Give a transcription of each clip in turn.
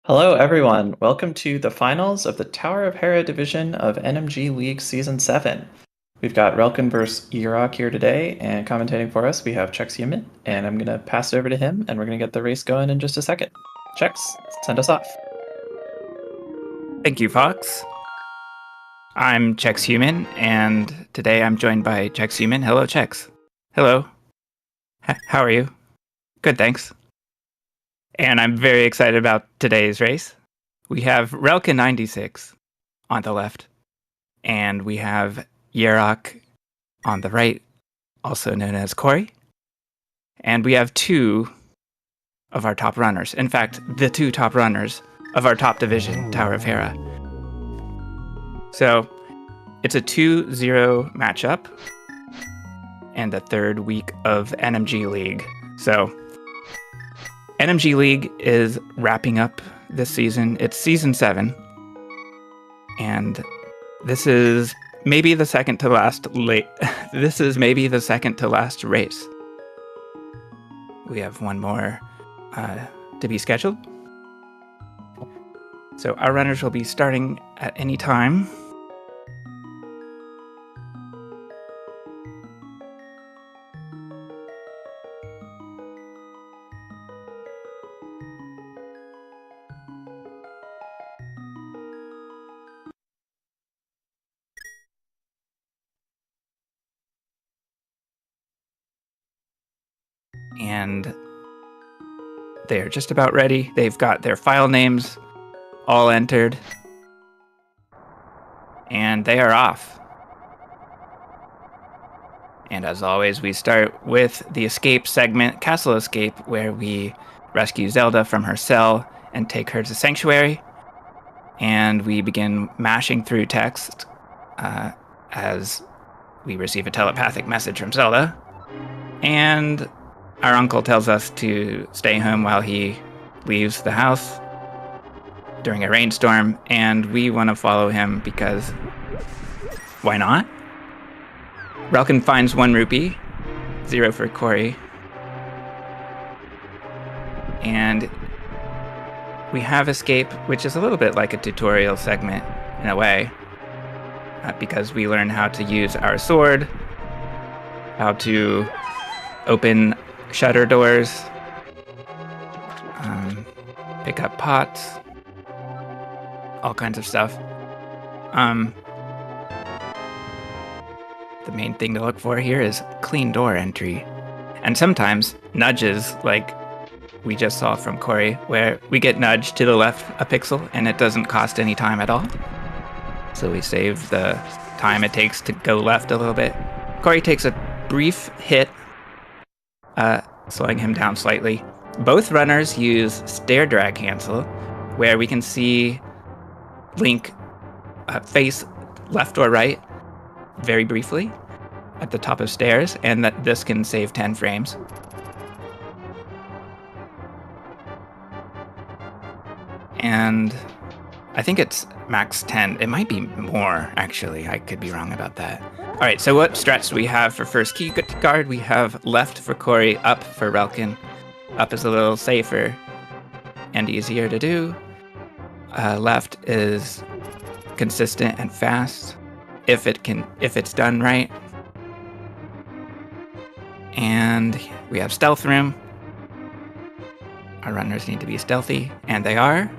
Hello, everyone. Welcome to the finals of the Tower of Hera division of NMG League Season 7. We've got Relkin vs. Yeroc here today, and commentating for us, we have Chex Human, and I'm going to pass it over to him, and we're going to get the race going in just a second. Chex, send us off. Thank you, Fox. I'm Chex Human, and today I'm joined by Chex Human. Hello, Chex. Hello. How are you? Good, thanks. And I'm very excited about today's race. We have Relkin 96 on the left, and we have Yeroc on the right, also known as Corey. And we have two of our top runners. In fact, the two top runners of our top division, Tower of Hera. So it's a 2-0 matchup and the third week of NMG League. So NMG League is wrapping up this season. It's season 7. And this is maybe the second to last this is maybe the second to last race. We have one more to be scheduled. So our runners will be starting at any time. And they're just about ready. They've got their file names all entered. And they are off. And as always, we start with the escape segment, Castle Escape, where we rescue Zelda from her cell and take her to Sanctuary. And we begin mashing through text as we receive a telepathic message from Zelda. And our uncle tells us to stay home while he leaves the house during a rainstorm, and we want to follow him because why not? Relkin finds 1 rupee, 0 for Corey. And we have escape, which is a little bit like a tutorial segment in a way, because we learn how to use our sword, how to open shutter doors, pick up pots, all kinds of stuff. The main thing to look for here is clean door entry. And sometimes nudges, like we just saw from Corey, where we get nudged to the left a pixel and it doesn't cost any time at all. So we save the time it takes to go left a little bit. Corey takes a brief hit, slowing him down slightly. Both runners use stair drag cancel, where we can see Link face left or right very briefly at the top of stairs, and that this can save 10 frames. And I think it's max 10. It might be more, actually. I could be wrong about that. All right, so what strats do we have for first key guard? We have left for Corey, up for Relkin. Up is a little safer and easier to do. Left is consistent and fast if it's done right. And we have stealth room. Our runners need to be stealthy, and they are.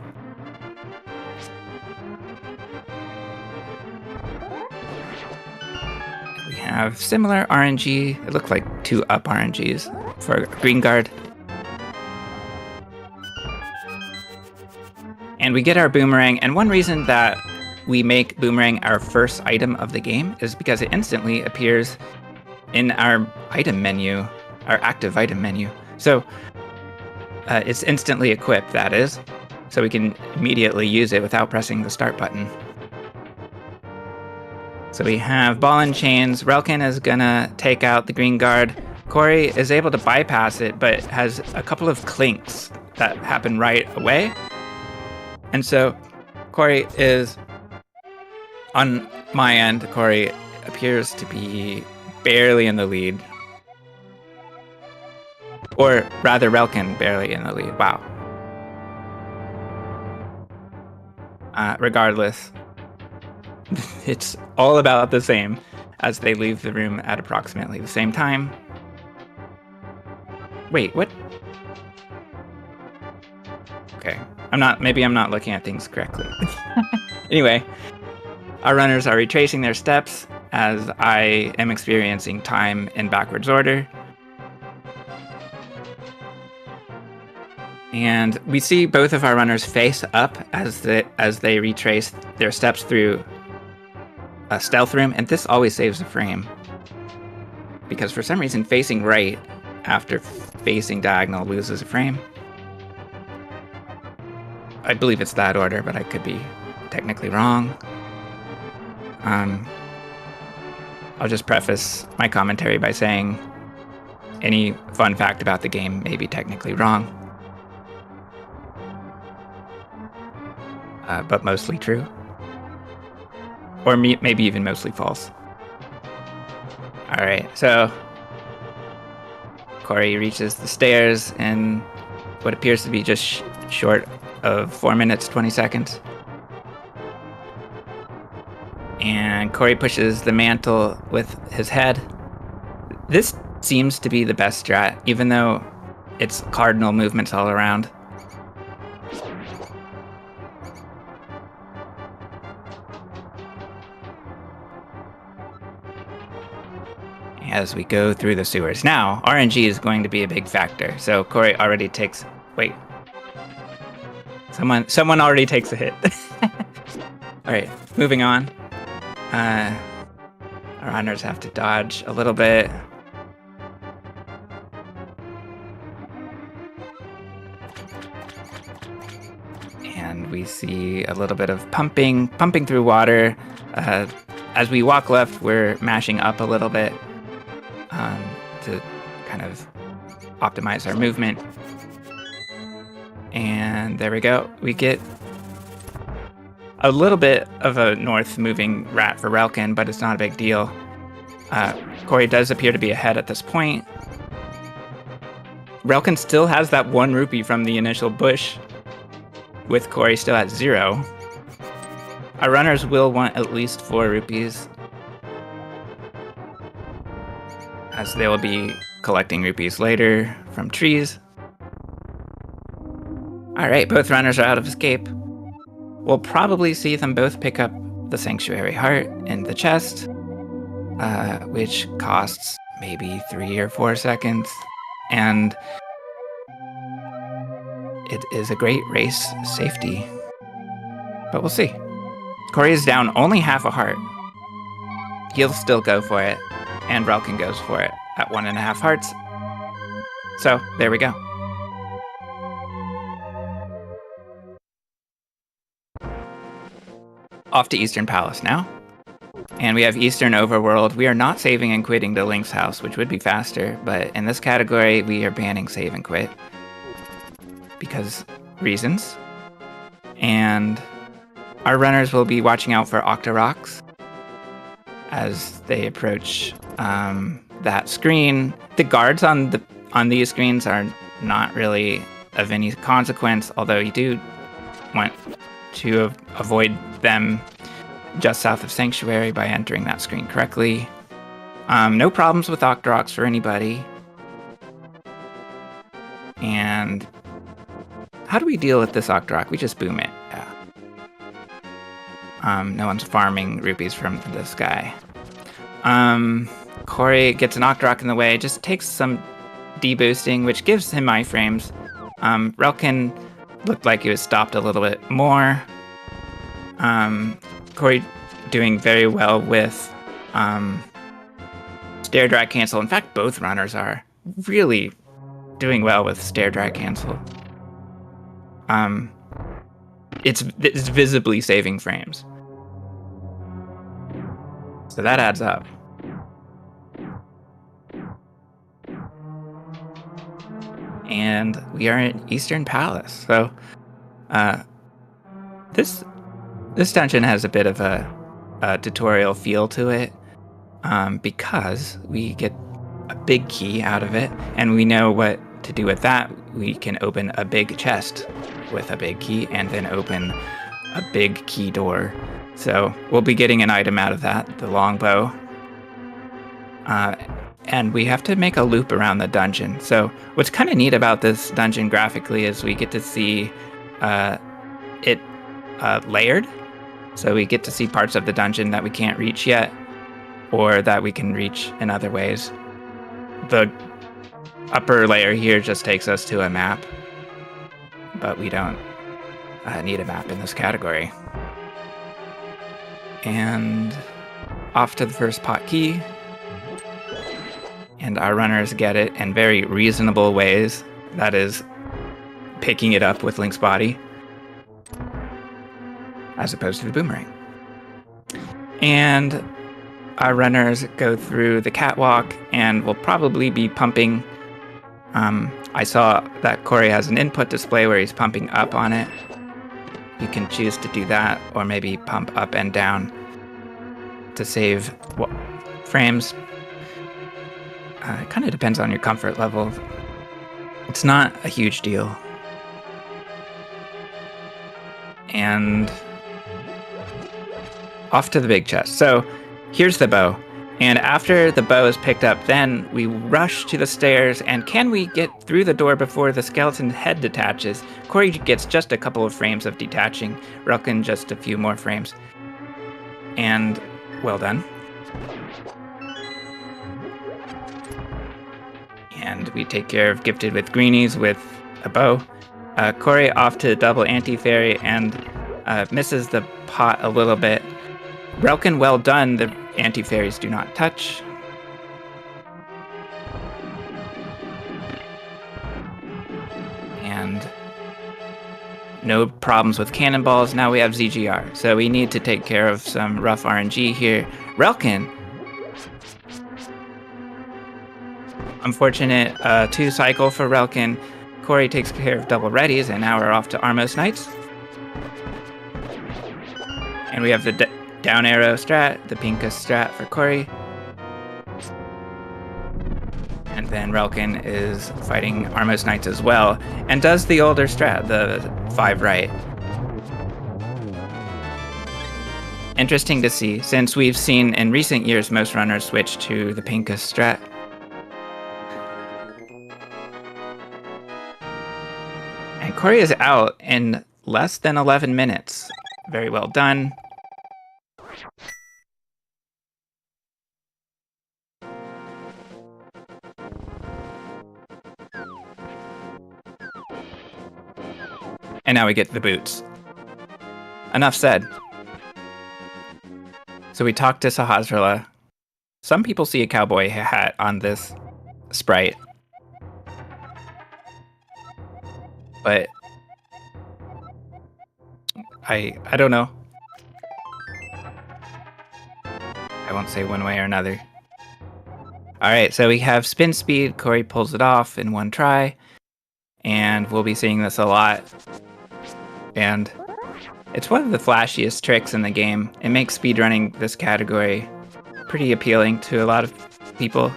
We have similar RNG. It looked like 2 up RNGs for green guard. And we get our boomerang, and one reason that we make boomerang our first item of the game is because it instantly appears in our item menu, our active item menu. So it's instantly equipped, that is, so we can immediately use it without pressing the start button. So we have ball and chains. Relkin is gonna take out the green guard. Corey is able to bypass it, but has a couple of clinks that happen right away. And so Corey is, on my end, Corey appears to be barely in the lead. Or rather, Relkin barely in the lead. Wow. Regardless, it's all about the same as they leave the room at approximately the same time. Wait, what? Okay, maybe I'm not looking at things correctly. Anyway, our runners are retracing their steps as I am experiencing time in backwards order. And we see both of our runners face up as they retrace their steps through a stealth room, and this always saves a frame. Because for some reason, facing right after facing diagonal loses a frame. I believe it's that order, but I could be technically wrong. I'll just preface my commentary by saying any fun fact about the game may be technically wrong, but mostly true. Or maybe even mostly false. All right, so Corey reaches the stairs in what appears to be just short of 4 minutes, 20 seconds. And Corey pushes the mantle with his head. This seems to be the best strat, even though it's cardinal movements all around. As we go through the sewers. Now, RNG is going to be a big factor. So Corey already takes... Wait. Someone already takes a hit. All right, moving on. Our runners have to dodge a little bit. And we see a little bit of pumping through water. As we walk left, we're mashing up a little bit to kind of optimize our movement. And there we go. We get a little bit of a north moving rat for Relkin, but it's not a big deal. Corey does appear to be ahead at this point. Relkin still has that 1 rupee from the initial bush, with Corey still at 0. Our runners will want at least 4 rupees, as they will be collecting rupees later from trees. All right, both runners are out of escape. We'll probably see them both pick up the Sanctuary Heart in the chest, which costs maybe 3 or 4 seconds. And it is a great race safety. But we'll see. Corey is down only half a heart. He'll still go for it, and Relkin goes for it at 1.5 hearts. So, there we go. Off to Eastern Palace now. And we have Eastern Overworld. We are not saving and quitting to Link's house, which would be faster, but in this category, we are banning save and quit. Because reasons. And our runners will be watching out for Octoroks as they approach that screen. The guards on these screens are not really of any consequence, although you do want to avoid them just south of Sanctuary by entering that screen correctly. No problems with Octoroks for anybody. And how do we deal with this Octorok? We just boom it. Yeah. No one's farming rupees from this guy. Corey gets an Octorok in the way, just takes some deboosting, which gives him iframes. Relkin looked like he was stopped a little bit more. Corey doing very well with Stair Drag Cancel. In fact, both runners are really doing well with Stair Drag Cancel. It's visibly saving frames. So that adds up. And we are in Eastern Palace. So this dungeon has a bit of a tutorial feel to it, because we get a big key out of it, and we know what to do with that. We can open a big chest with a big key, and then open a big key door. So we'll be getting an item out of that, the longbow. And we have to make a loop around the dungeon. So what's kind of neat about this dungeon graphically is we get to see it layered. So we get to see parts of the dungeon that we can't reach yet, or that we can reach in other ways. The upper layer here just takes us to a map, but we don't need a map in this category. And off to the first pot key. And our runners get it in very reasonable ways. That is, picking it up with Link's body, as opposed to the boomerang. And our runners go through the catwalk and will probably be pumping. I saw that Corey has an input display where he's pumping up on it. You can choose to do that, or maybe pump up and down to save frames. It kind of depends on your comfort level. It's not a huge deal. And off to the big chest. So here's the bow. And after the bow is picked up, then we rush to the stairs. And can we get through the door before the skeleton head detaches? Corey gets just a couple of frames of detaching. Relkin just a few more frames. And well done. And we take care of Gifted with Greenies with a bow. Corey off to double anti-fairy and misses the pot a little bit. Relkin, well done. The anti-fairies do not touch. And no problems with cannonballs. Now we have ZGR. So we need to take care of some rough RNG here. Relkin. Unfortunate 2-cycle for Relkin. Corey takes care of double readies, and now we're off to Armos Knights. And we have the down arrow strat, the Pinkus strat for Corey. And then Relkin is fighting Armos Knights as well, and does the older strat, the 5 right. Interesting to see, since we've seen in recent years most runners switch to the Pinkus strat. And Corey is out in less than 11 minutes. Very well done. And now we get the boots. Enough said. So we talked to Sahasrara. Some people see a cowboy hat on this sprite. But I don't know. I won't say one way or another. Alright, so we have spin speed. Corey pulls it off in one try. And we'll be seeing this a lot. And it's one of the flashiest tricks in the game. It makes speedrunning this category pretty appealing to a lot of people.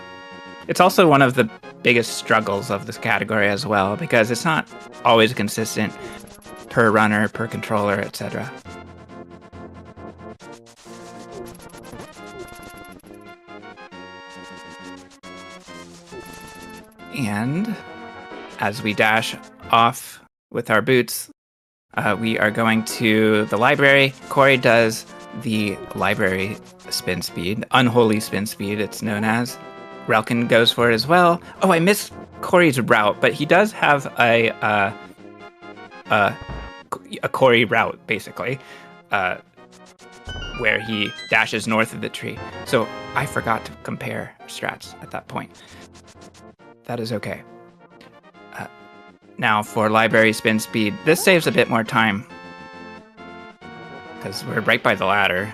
It's also one of the biggest struggles of this category as well, because it's not always consistent per runner, per controller, etc. And as we dash off with our boots, we are going to the library. Corey does the library spin speed, unholy spin speed it's known as. Relkin goes for it as well. Oh, I missed Corey's route, but he does have a Corey route, basically, where he dashes north of the tree. So I forgot to compare strats at that point. That is okay. Now for library spin speed, this saves a bit more time because we're right by the ladder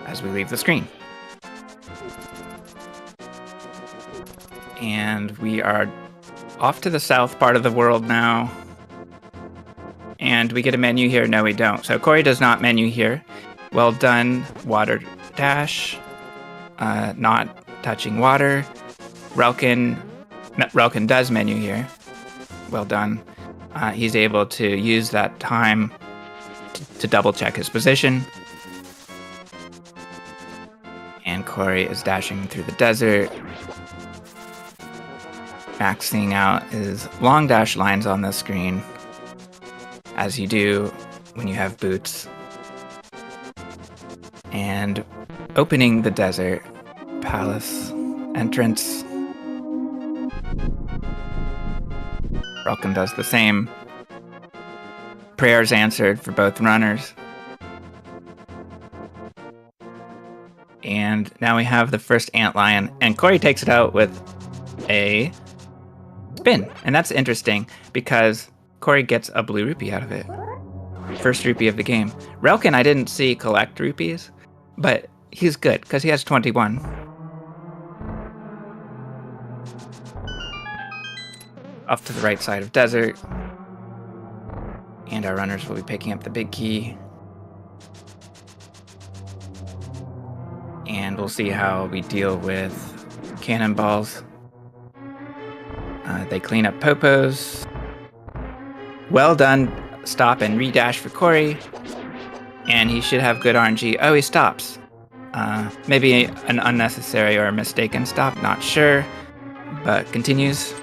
as we leave the screen. And we are off to the south part of the world now. And we get a menu here. No, we don't. So Corey does not menu here. Well done. Water dash. Not touching water. Relkin does menu here. Well done. He's able to use that time to double check his position. And Corey is dashing through the desert, maxing out his long dash lines on the screen, as you do when you have boots. And opening the desert palace entrance. Relkin does the same. Prayers answered for both runners. And now we have the first antlion, and Corey takes it out with a spin. And that's interesting because Corey gets a blue rupee out of it. First rupee of the game. Relkin, I didn't see collect rupees, but he's good because he has 21. Off to the right side of desert. And our runners will be picking up the big key. And we'll see how we deal with cannonballs. They clean up popos. Well done. Stop and redash for Corey. And he should have good RNG. Oh, he stops. Maybe an unnecessary or a mistaken stop. Not sure. But continues.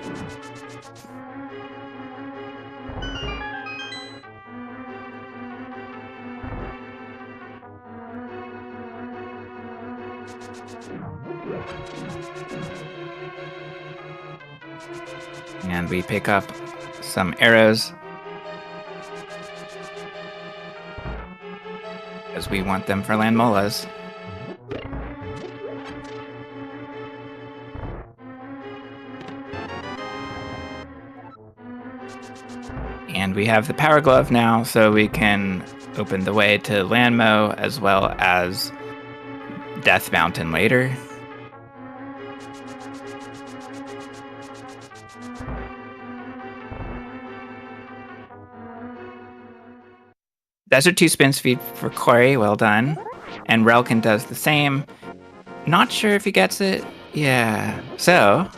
And we pick up some arrows as we want them for land molas. And we have the power glove now, so we can open the way to Landmo as well as Death Mountain later. Desert 2 spin speed for Corey, well done. And Relkin does the same. Not sure if he gets it. Yeah. So,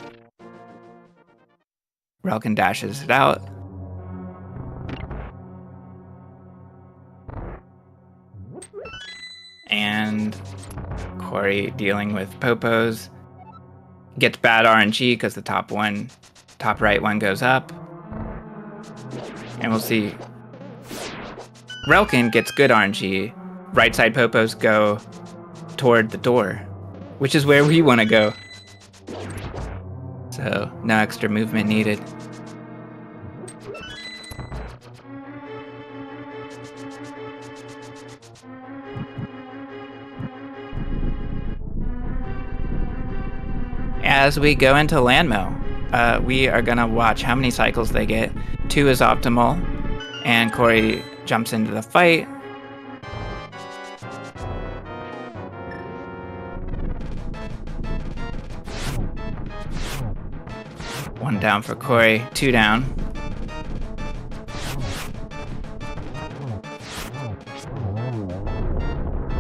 Relkin dashes it out. And Corey dealing with popos. Gets bad RNG because the top right one goes up. And we'll see. Relkin gets good RNG. Right side popos go toward the door, which is where we want to go. So, no extra movement needed. As we go into Landmo, we are going to watch how many cycles they get. 2 is optimal, and Corey jumps into the fight. One down for Corey, 2 down.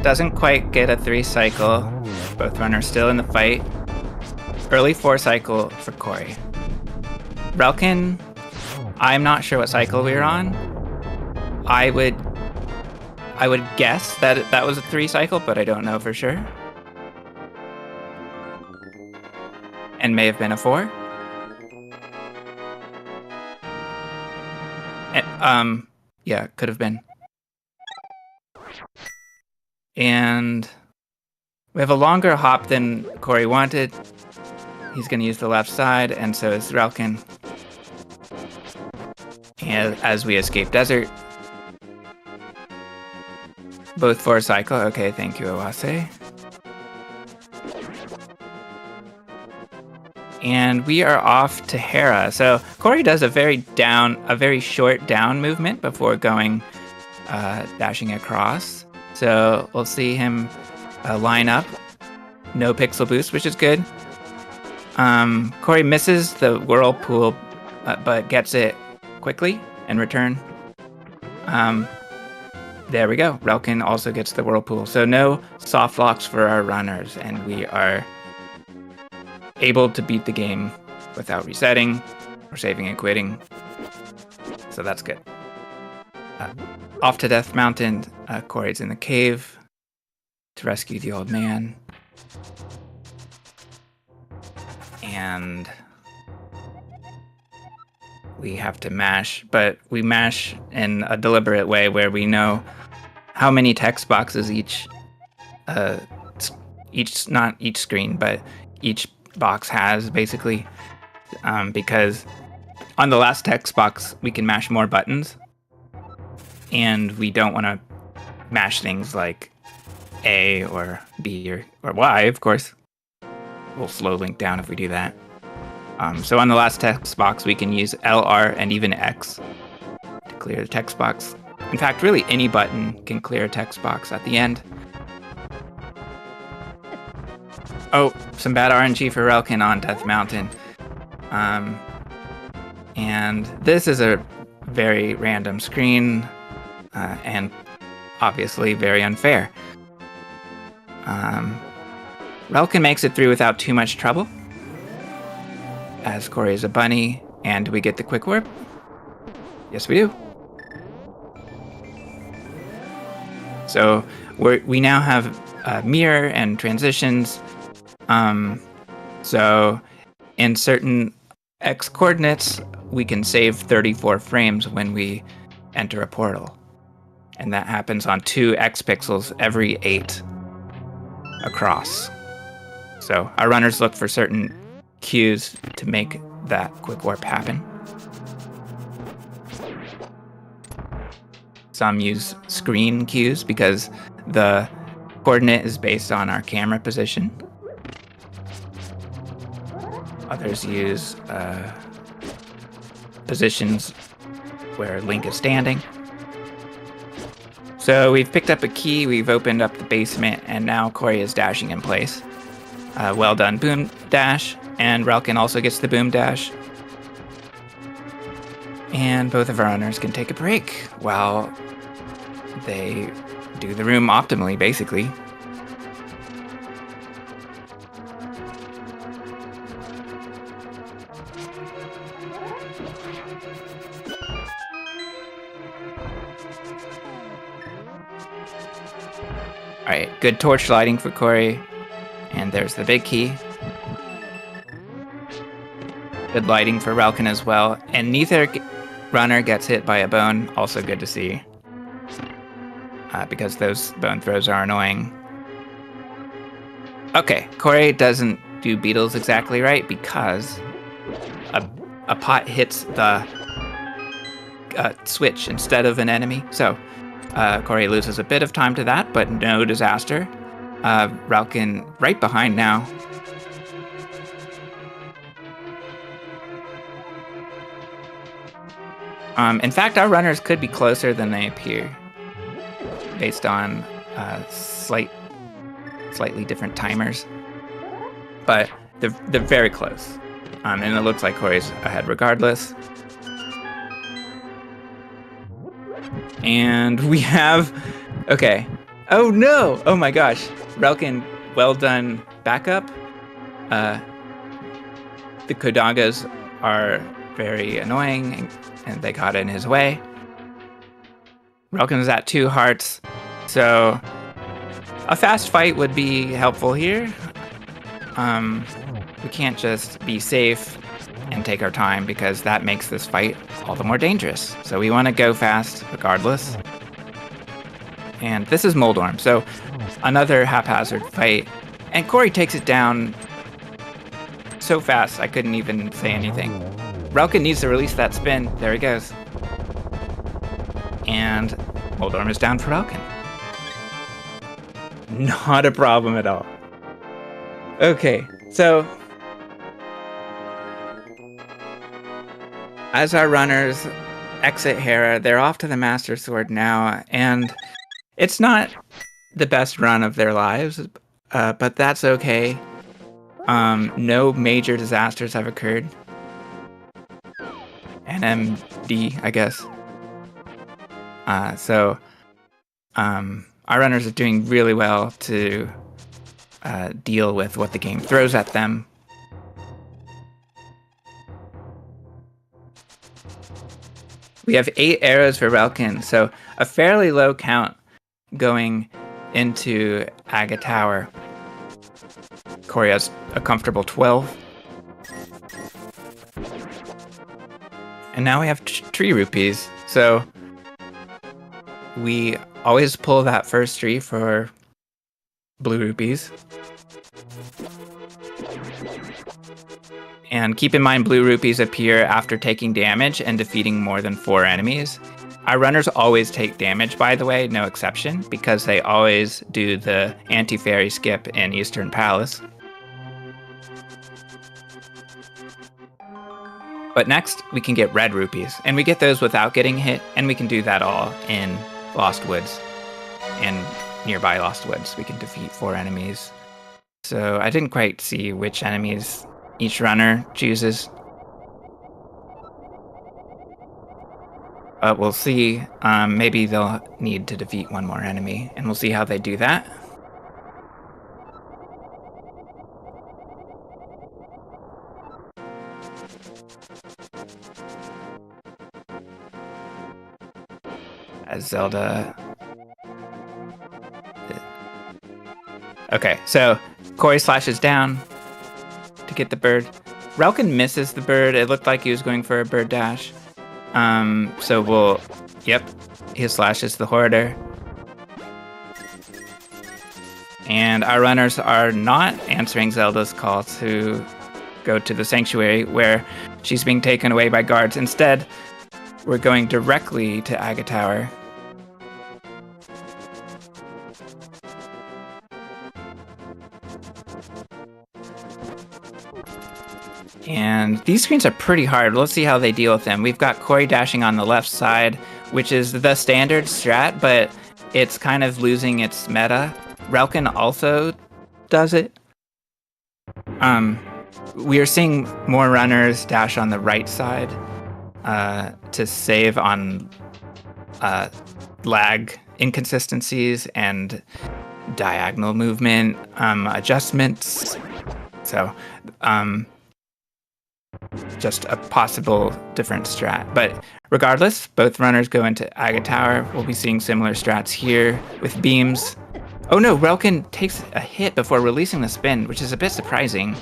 Doesn't quite get a 3 cycle. Both runners still in the fight. Early 4 cycle for Corey. Relkin, I'm not sure what cycle we were on. I would guess that that was a 3 cycle, but I don't know for sure. And may have been a 4. And, yeah, could have been. And we have a longer hop than Corey wanted. He's going to use the left side, and so is Relkin. And as we escape desert. Both 4 cycle. Okay, thank you, Awase. And we are off to Hera. So Corey does a very short down movement before going dashing across. So we'll see him line up. No pixel boost, which is good. Corey misses the whirlpool, but gets it quickly in return. There we go. Relkin also gets the whirlpool. So no soft locks for our runners, and we are able to beat the game without resetting or saving and quitting. So that's good. Off to Death Mountain, Corey's in the cave to rescue the old man. And we have to mash, but we mash in a deliberate way where we know how many text boxes not each screen, but each box has, basically, because on the last text box we can mash more buttons, and we don't want to mash things like A or B or Y, of course. We'll slow link down if we do that. So on the last text box we can use L, R, and even X to clear the text box. In fact, really any button can clear a text box at the end. Oh, some bad RNG for Relkin on Death Mountain. And this is a very random screen, and obviously very unfair. Relkin makes it through without too much trouble, as Corey is a bunny. And do we get the quick warp? Yes, we do. So we now have mirror and transitions. So in certain X coordinates, we can save 34 frames when we enter a portal. And that happens on 2 X pixels every 8 across. So our runners look for certain cues to make that quick warp happen. Some use screen cues because the coordinate is based on our camera position. Others use positions where Link is standing. So we've picked up a key, we've opened up the basement, and now Corey is dashing in place. Well done, boom dash, and Relkin also gets the boom dash. And both of our runners can take a break while they do the room optimally, basically. Alright, good torch lighting for Corey. And there's the big key. Good lighting for Relkin as well. And neither runner gets hit by a bone. Also good to see. Because those bone throws are annoying. Okay, Corey doesn't do beetles exactly right because a pot hits the switch instead of an enemy. So Corey loses a bit of time to that, but no disaster. Relkin right behind now. In fact, our runners could be closer than they appear, based on slightly different timers. But they're very close. And it looks like Corey's ahead regardless. And we have... Okay. Oh no! Oh my gosh. Relkin, well done backup. The Kodagas are very annoying, and they got in his way. Relkin's at 2 hearts, so a fast fight would be helpful here. We can't just be safe and take our time because that makes this fight all the more dangerous. So we want to go fast regardless. And this is Moldorm, so another haphazard fight. And Corey takes it down so fast I couldn't even say anything. Relkin needs to release that spin. There he goes. And Moldorm is down for Relkin. Not a problem at all. Okay, so as our runners exit Hera, they're off to the Master Sword now, and it's not the best run of their lives, but that's okay. No major disasters have occurred. NMG, I guess. So our runners are doing really well to deal with what the game throws at them. We have 8 arrows for Relkin, so a fairly low count going into Aga Tower. Corey has a comfortable 12. And now we have tree rupees, so we always pull that first tree for blue rupees. And keep in mind, blue rupees appear after taking damage and defeating more than 4 enemies. Our runners always take damage, by the way, no exception, because they always do the anti-fairy skip in Eastern Palace. But next, we can get red rupees, and we get those without getting hit, and we can do that all in Lost Woods and nearby Lost Woods. We can defeat 4 enemies. So I didn't quite see which enemies each runner chooses. But we'll see. Maybe they'll need to defeat 1 more enemy, and we'll see how they do that. As Zelda... Okay, so Corey slashes down to get the bird. Relkin misses the bird. It looked like he was going for a bird dash. So we'll... Yep, he slashes the Hoarder. And our runners are not answering Zelda's call to go to the sanctuary where she's being taken away by guards. Instead, we're going directly to Aga Tower. And these screens are pretty hard. Let's see how they deal with them. We've got Corey dashing on the left side, which is the standard strat, but it's kind of losing its meta. Relkin also does it. We are seeing more runners dash on the right side to save on lag inconsistencies and diagonal movement adjustments. So, just a possible different strat. But regardless, both runners go into Aga Tower. We'll be seeing similar strats here with beams. Oh no, Relkin takes a hit before releasing the spin, which is a bit surprising.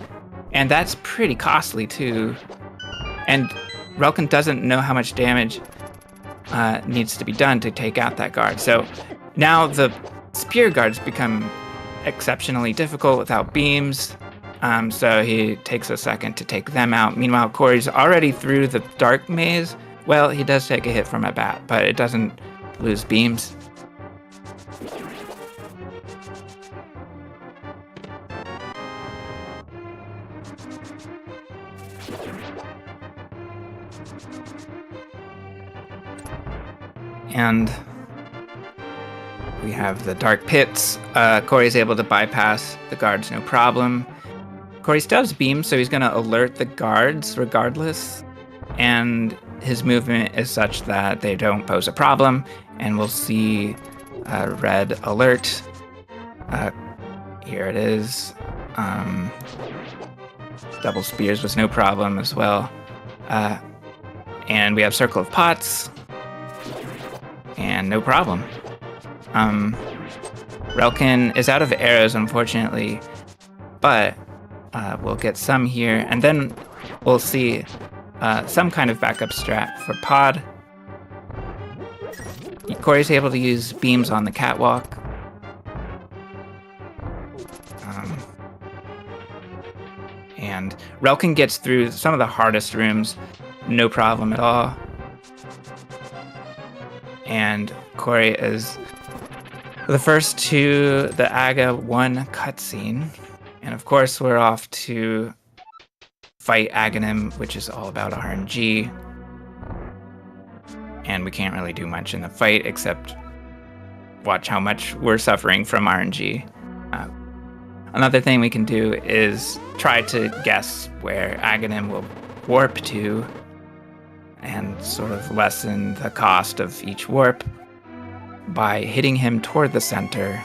And that's pretty costly too. And Relkin doesn't know how much damage needs to be done to take out that guard. So now the spear guards become exceptionally difficult without beams. So he takes a second to take them out. Meanwhile, Corey's already through the dark maze. Well, he does take a hit from a bat, but it doesn't lose beams. And we have the dark pits. Corey's able to bypass the guards, no problem. Corey still has beams, so he's going to alert the guards regardless. And his movement is such that they don't pose a problem. And we'll see red alert. Here it is. Double spears was no problem as well. And we have circle of pots. And no problem. Relkin is out of arrows, unfortunately. But we'll get some here, and then we'll see some kind of backup strat for Pod. Corey's able to use beams on the catwalk. And Relkin gets through some of the hardest rooms, no problem at all. And Corey is the first to the Aga 1 cutscene. And of course, we're off to fight Aghanim, which is all about RNG. And we can't really do much in the fight except watch how much we're suffering from RNG. Another thing we can do is try to guess where Aghanim will warp to and sort of lessen the cost of each warp by hitting him toward the center.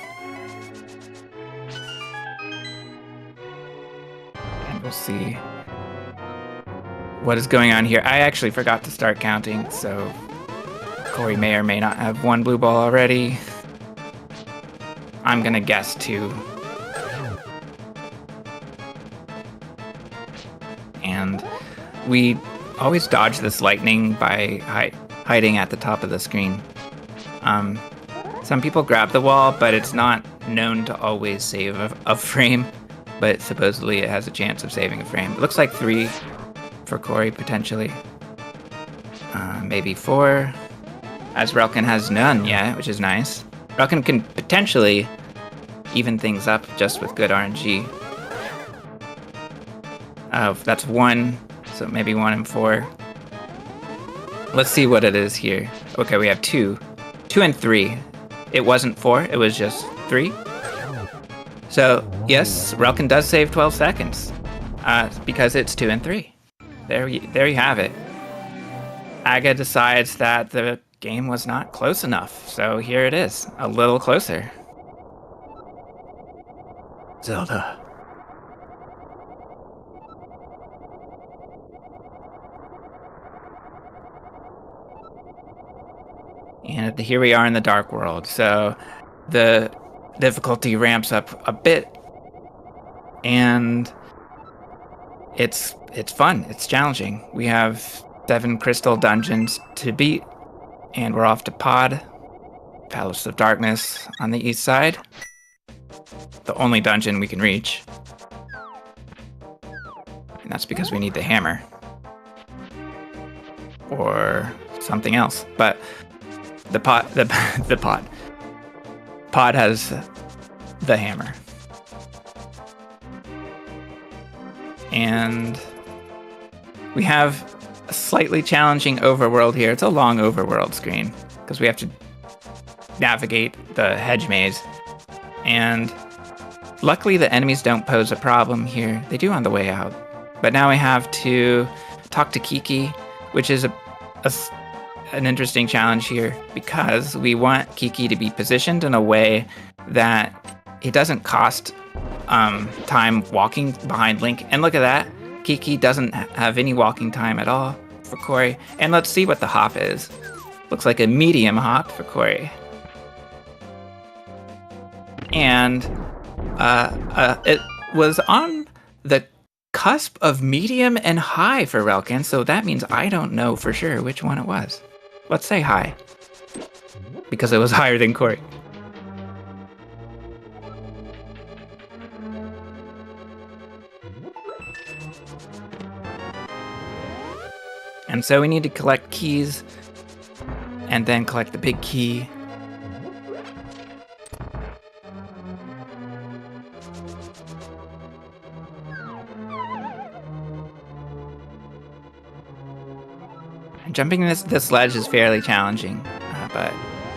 And we'll see what is going on here. I actually forgot to start counting, so Corey may or may not have one blue ball already. I'm gonna guess 2. And we always dodge this lightning by hiding at the top of the screen. Some people grab the wall, but it's not known to always save a frame, but supposedly it has a chance of saving a frame. It looks like 3 for Corey, potentially. Maybe 4, as Relkin has none yet, which is nice. Relkin can potentially even things up just with good RNG. That's 1, so maybe 1 and 4. Let's see what it is here. Okay, we have 2. 2 and 3. It wasn't 4, it was just 3. So, yes, Relkin does save 12 seconds. Because it's 2 and 3. There you have it. Aga decides that the game was not close enough, so here it is, a little closer. Zelda. And here we are in the Dark World, so the difficulty ramps up a bit, and it's fun, it's challenging. We have 7 crystal dungeons to beat, and we're off to Pod, Palace of Darkness on the east side. The only dungeon we can reach. And that's because we need the hammer. Or something else. But the pod has the hammer. And we have a slightly challenging overworld here. It's a long overworld screen because we have to navigate the hedge maze. And luckily the enemies don't pose a problem here. They do on the way out. But now we have to talk to Kiki, which is an interesting challenge here because we want Kiki to be positioned in a way that it doesn't cost time walking behind Link. And look at that. Kiki doesn't have any walking time at all for Corey. And let's see what the hop is. Looks like a medium hop for Corey. And it was on the cusp of medium and high for Relkin, so that means I don't know for sure which one it was. Let's say high, because it was higher than Corey. And so we need to collect keys, and then collect the big key. Jumping this ledge is fairly challenging, but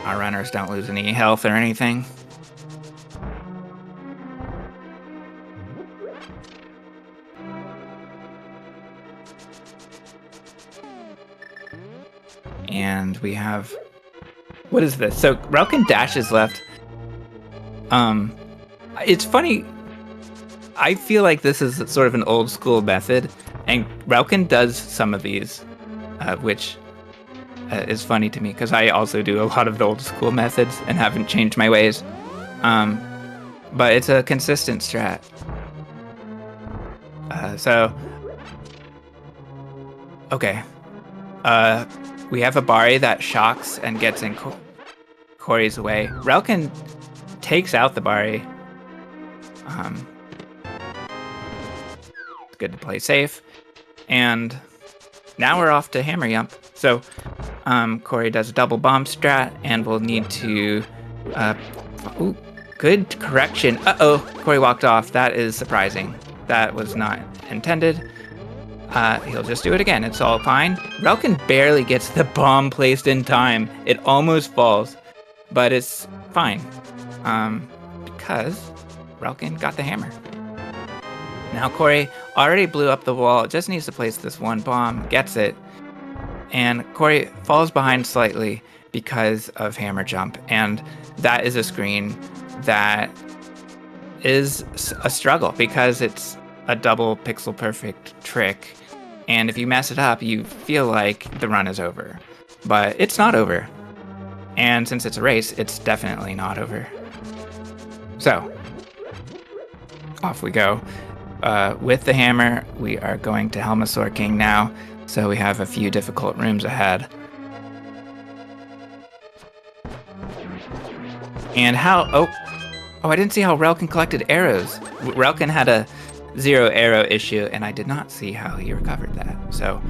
our runners don't lose any health or anything. And we have... What is this? So Relkin dashes left. It's funny. I feel like this is sort of an old school method, and Relkin does some of these. Which is funny to me because I also do a lot of the old school methods and haven't changed my ways. But it's a consistent strat. Okay. We have a Bari that shocks and gets in Corey's way. Relkin takes out the Bari. It's good to play safe. And now we're off to Hammer Yump. So Corey does a double bomb strat, and we'll need to... ooh, good correction. Uh-oh, Corey walked off. That is surprising. That was not intended. He'll just do it again. It's all fine. Relkin barely gets the bomb placed in time. It almost falls, but it's fine. Because Relkin got the hammer. Now Corey already blew up the wall, just needs to place this one bomb, gets it, and Corey falls behind slightly because of hammer jump, and that is a screen that is a struggle because it's a double pixel perfect trick, and if you mess it up, you feel like the run is over. But it's not over. And since it's a race, it's definitely not over. So, off we go. With the hammer, we are going to Helmasaur King now, so we have a few difficult rooms ahead. And how... Oh, I didn't see how Relkin collected arrows. Relkin had a 0 arrow issue, and I did not see how he recovered that. So,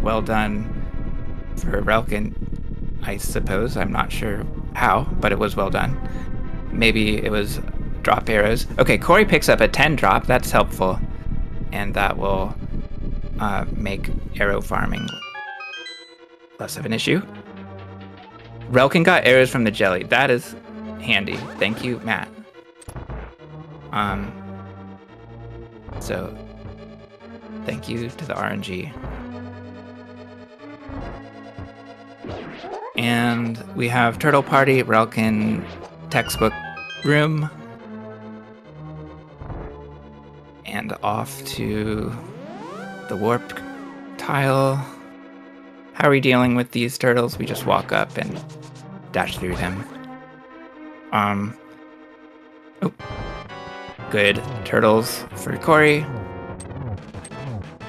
well done for Relkin, I suppose. I'm not sure how, but it was well done. Maybe it was drop arrows. Okay, Corey picks up a 10 drop. That's helpful. And that will make arrow farming less of an issue. Relkin got arrows from the jelly. That is handy. Thank you, Matt. So thank you to the RNG. And we have Turtle Party, Relkin textbook room. And off to the warp tile. How are we dealing with these turtles? We just walk up and dash through them. Oh, good turtles for Corey.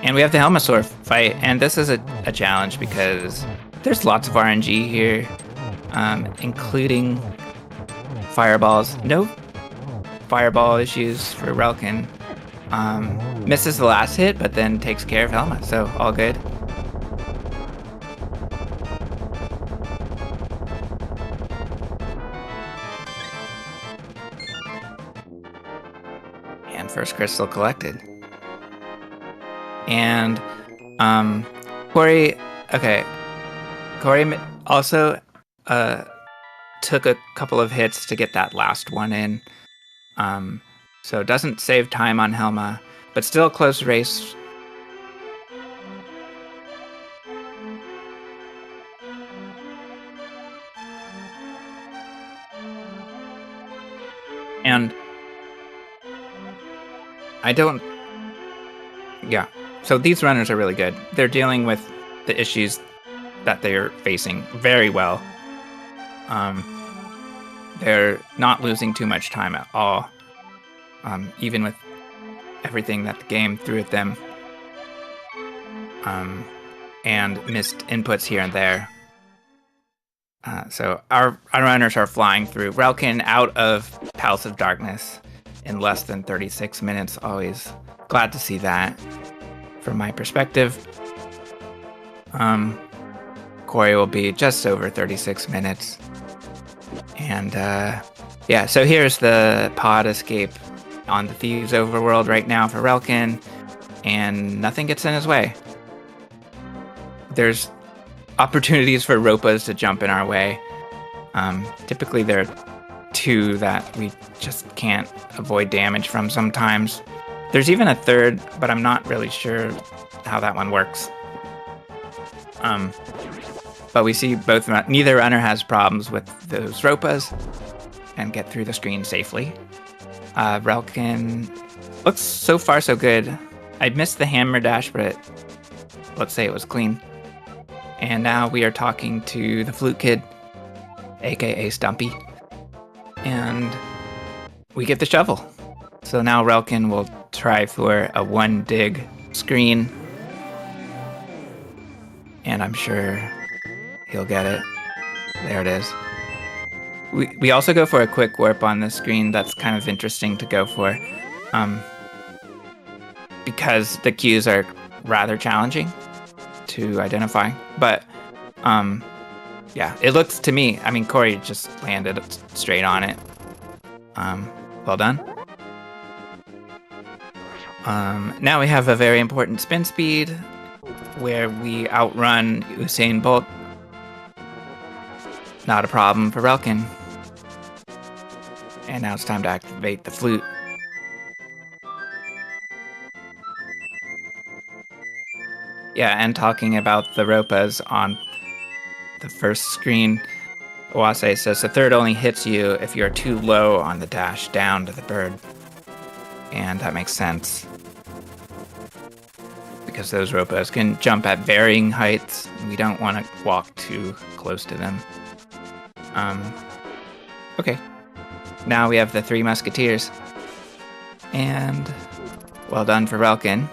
And we have the Helmasaur fight, and this is a challenge because there's lots of RNG here, including fireballs. No fireball issues for Relkin. Misses the last hit, but then takes care of Helma, so all good. And first crystal collected. And Corey also took a couple of hits to get that last one in. So doesn't save time on Helma, but still a close race. And so these runners are really good. They're dealing with the issues that they're facing very well. They're not losing too much time at all. Even with everything that the game threw at them, and missed inputs here and there. So our runners are flying through. Relkin out of Palace of Darkness in less than 36 minutes. Always glad to see that from my perspective. Corey will be just over 36 minutes. And so here's the pod escape on the Thieves Overworld right now for Relkin, and nothing gets in his way. There's opportunities for Ropas to jump in our way. Typically there are 2 that we just can't avoid damage from sometimes. There's even a 3rd, but I'm not really sure how that one works. But we see neither runner has problems with those Ropas and get through the screen safely. Relkin looks so far so good. I missed the hammer dash, but let's say it was clean. And now we are talking to the Flute Kid, aka Stumpy. And we get the shovel. So now Relkin will try for a 1 dig screen. And I'm sure he'll get it. There it is. We also go for a quick warp on this screen. That's kind of interesting to go for. Because the cues are rather challenging to identify. But, it looks to me, Corey just landed straight on it. Well done. Now we have a very important spin speed where we outrun Usain Bolt. Not a problem for Relkin. And now it's time to activate the flute. Yeah, and talking about the Ropas on the first screen, Oase says the 3rd only hits you if you're too low on the dash down to the bird. And that makes sense. Because those Ropas can jump at varying heights. We don't want to walk too close to them. Okay. Now we have the 3 Musketeers. And well done for Relkin.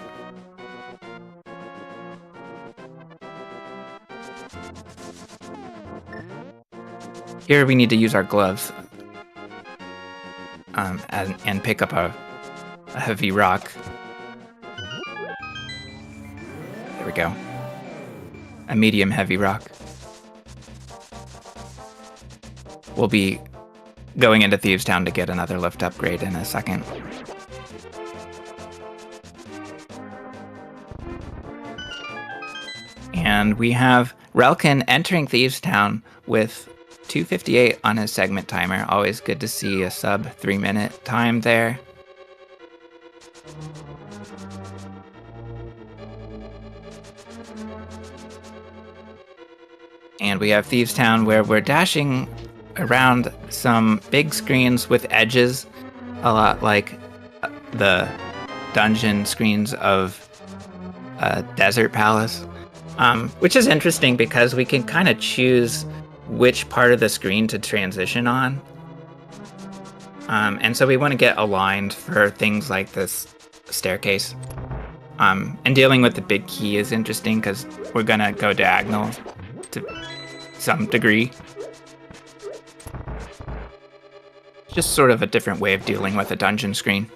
Here we need to use our gloves and pick up a heavy rock. There we go. A medium heavy rock. We'll be going into Thieves Town to get another lift upgrade in a second. And we have Relkin entering Thieves Town with 2:58 on his segment timer. Always good to see a sub 3-minute time there. And we have Thieves Town where we're dashing around some big screens with edges, a lot like the dungeon screens of Desert Palace, which is interesting because we can kind of choose which part of the screen to transition on. And so we want to get aligned for things like this staircase. And dealing with the big key is interesting because we're going to go diagonal to some degree. Just sort of a different way of dealing with a dungeon screen.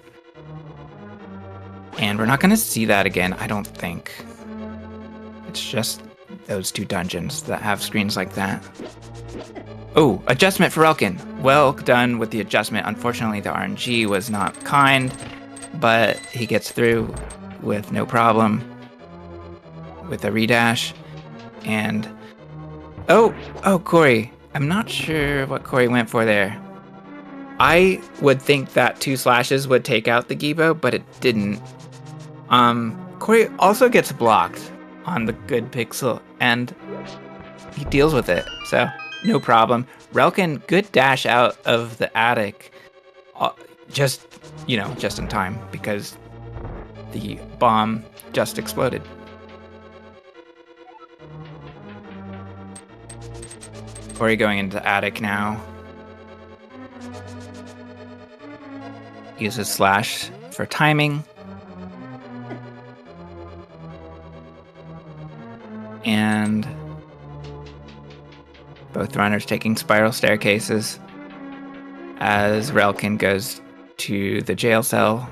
And we're not going to see that again, I don't think. It's just those 2 dungeons that have screens like that. Oh, adjustment for Relkin. Well done with the adjustment. Unfortunately, the RNG was not kind, but he gets through with no problem with a redash. And oh, Corey. I'm not sure what Corey went for there. I would think that 2 slashes would take out the Gibo, but it didn't. Corey also gets blocked on the good pixel, and he deals with it, so no problem. Relkin, good dash out of the attic, just in time, because the bomb just exploded. Corey going into the attic now. Uses slash for timing. And both runners taking spiral staircases as Relkin goes to the jail cell.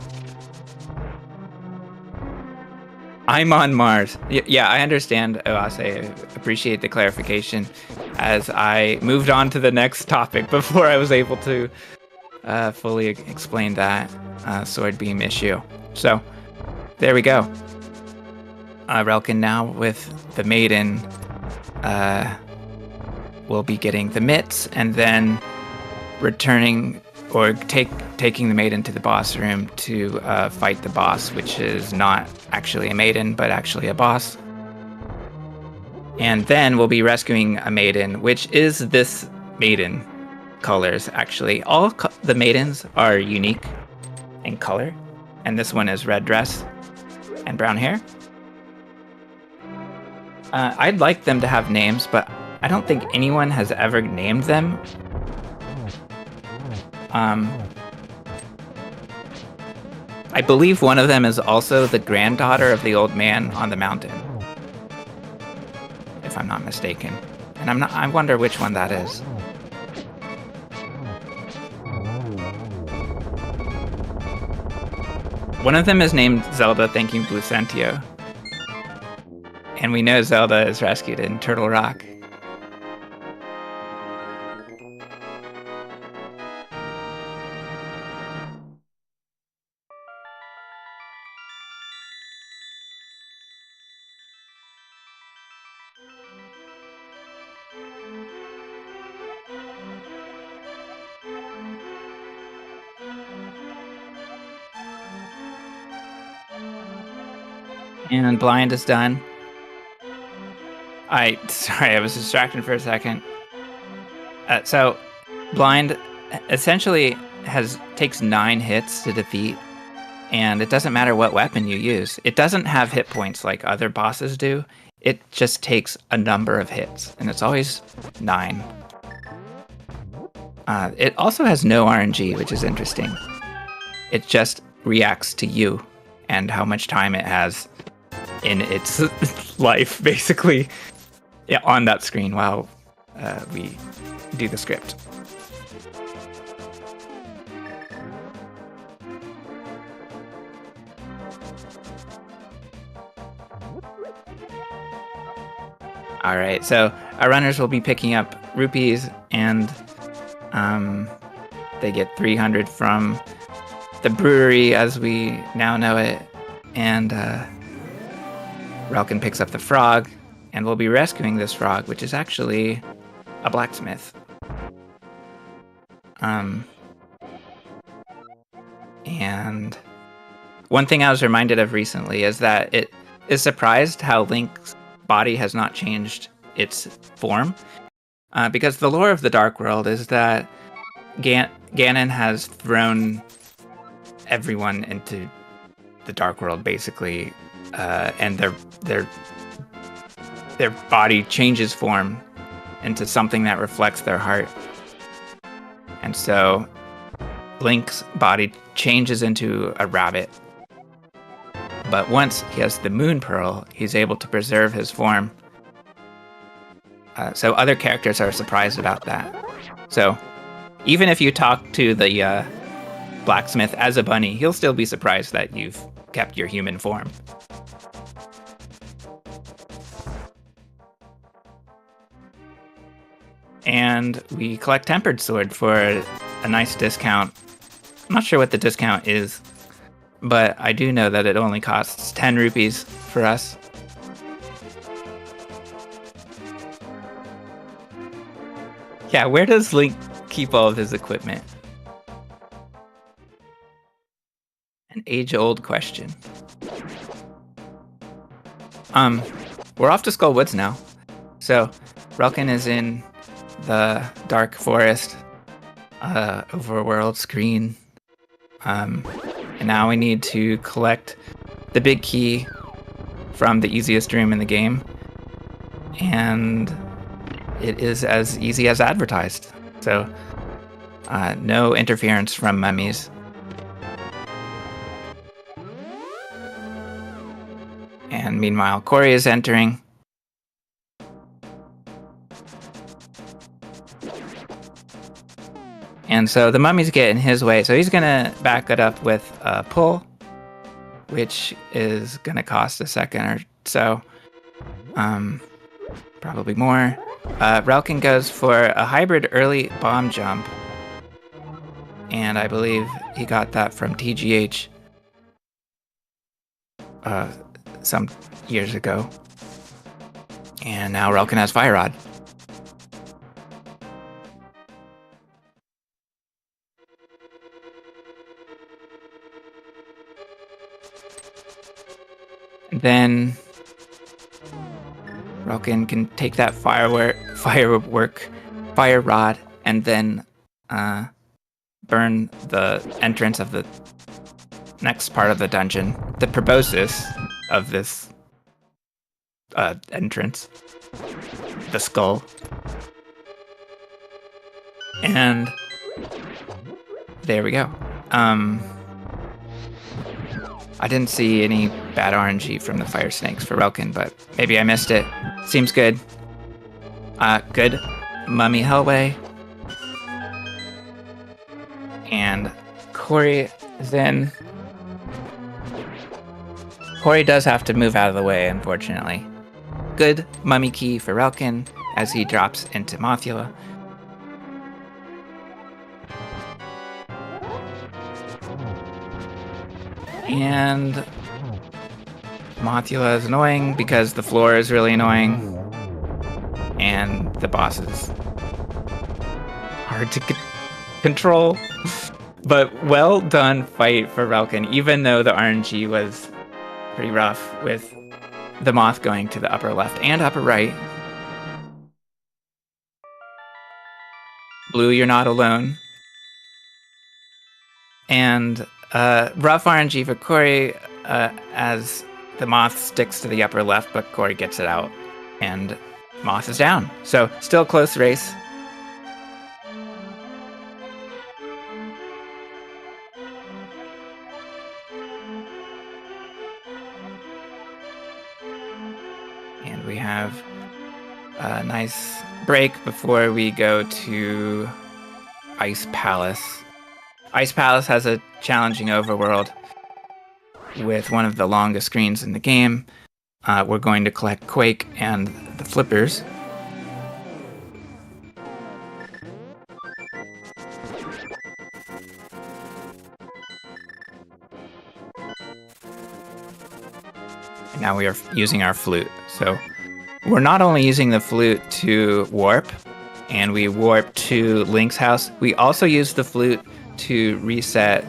I'm on Mars. Yeah, I understand, Oase. I appreciate the clarification as I moved on to the next topic before I was able to fully explain that sword beam issue. So there we go. Relkin now with the maiden will be getting the mitts and then returning or taking the maiden to the boss room to fight the boss, which is not actually a maiden but actually a boss. And then we'll be rescuing a maiden, which is this maiden colors actually. All the maidens are unique in color, and this one is red dress and brown hair. I'd like them to have names, but I don't think anyone has ever named them. I believe one of them is also the granddaughter of the old man on the mountain, if I'm not mistaken. And I wonder which one that is. One of them is named Zelda, thank you, Blucentio. And we know Zelda is rescued in Turtle Rock. And blind is done. Sorry, I was distracted for a second. So, blind essentially takes 9 hits to defeat, and it doesn't matter what weapon you use. It doesn't have hit points like other bosses do. It just takes a number of hits, and it's always 9. It also has no RNG, which is interesting. It just reacts to you and how much time it has in its life, basically, on that screen while we do the script. All right, so our runners will be picking up rupees, and they get 300 from the brewery as we now know it, and Relkin picks up the frog, and we'll be rescuing this frog, which is actually a blacksmith. And one thing I was reminded of recently is that it is surprised how Link's body has not changed its form, because the lore of the Dark World is that Ganon has thrown everyone into the Dark World, basically, and their body changes form into something that reflects their heart. And so Link's body changes into a rabbit. But once he has the Moon Pearl, he's able to preserve his form. So other characters are surprised about that. So even if you talk to the blacksmith as a bunny, he'll still be surprised that you've kept your human form. And we collect Tempered Sword for a nice discount. I'm not sure what the discount is, but I do know that it only costs 10 rupees for us. Yeah, where does Link keep all of his equipment? An age-old question. We're off to Skull Woods now. So, Relkin is in the Dark Forest overworld screen. And now we need to collect the big key from the easiest room in the game. And it is as easy as advertised. So, no interference from mummies. And meanwhile, Corey is entering. And so the mummies get in his way. So he's going to back it up with a pull, which is going to cost a second or so. Probably more. Relkin goes for a hybrid early bomb jump. And I believe he got that from TGH some years ago. And now Relkin has Fire Rod. Then Relkin can take that fire rod, and then burn the entrance of the next part of the dungeon, the proboscis of this entrance, the skull. And there we go. I didn't see any bad RNG from the fire snakes for Relkin, but maybe I missed it. Seems good. Good mummy hellway. And Corey is in. Corey does have to move out of the way, unfortunately. Good mummy key for Relkin as he drops into Mothula. And Mothula is annoying because the floor is really annoying. And the boss is hard to control. But well done fight for Relkin, even though the RNG was pretty rough with the moth going to the upper left and upper right. Blue, you're not alone. And rough RNG for Corey as the moth sticks to the upper left, but Corey gets it out. And moth is down. So still a close race. a nice break before we go to Ice Palace. Ice Palace has a challenging overworld with one of the longest screens in the game. We're going to collect Quake and the flippers. And now we are using our flute. So we're not only using the flute to warp, and we warp to Link's house, we also use the flute to reset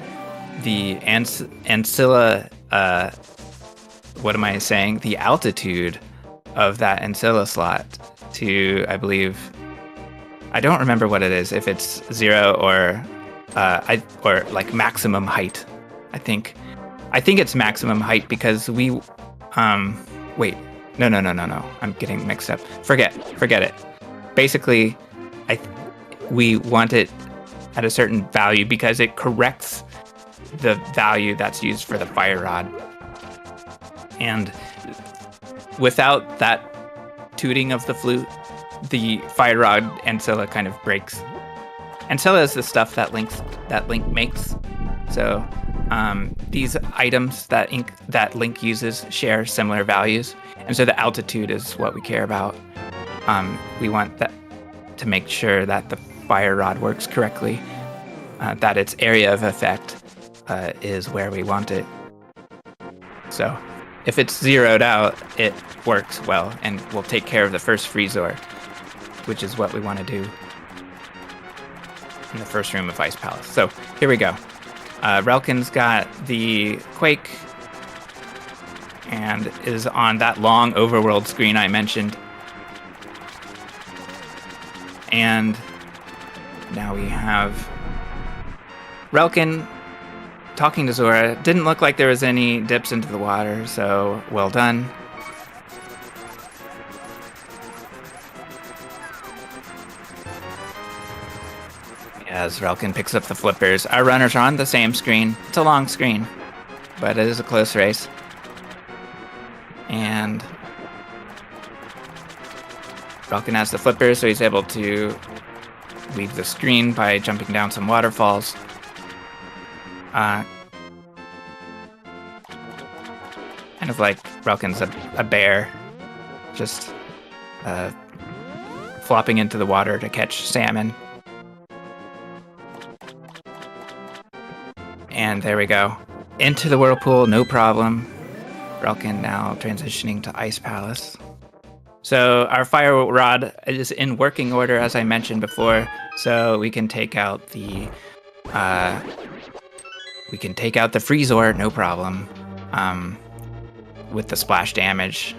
the ancilla, what am I saying? The altitude of that ancilla slot to, I believe, I don't remember what it is, if it's 0 or like maximum height. I think it's maximum height because we, wait, no. I'm getting mixed up. Forget it. Basically, we want it at a certain value because it corrects the value that's used for the fire rod. And without that tooting of the flute, the fire rod ancilla kind of breaks. Ancilla is the stuff that Link makes. So these items that Link uses share similar values, and so the altitude is what we care about. We want that to make sure that the fire rod works correctly, that its area of effect is where we want it. So if it's zeroed out, it works well, and we'll take care of the first freezor, which is what we want to do in the first room of Ice Palace. So here we go. Relkin's got the Quake and is on that long overworld screen I mentioned. And now we have Relkin talking to Zora. Didn't look like there was any dips into the water, so well done. As Relkin picks up the flippers, our runners are on the same screen. It's a long screen, but it is a close race. And Relkin has the flippers, so he's able to leave the screen by jumping down some waterfalls. Kind of like Relkin's a bear, just flopping into the water to catch salmon. And there we go. Into the whirlpool, no problem. Relkin now transitioning to Ice Palace. So our fire rod is in working order, as I mentioned before. So we can take out the freezor, no problem, with the splash damage.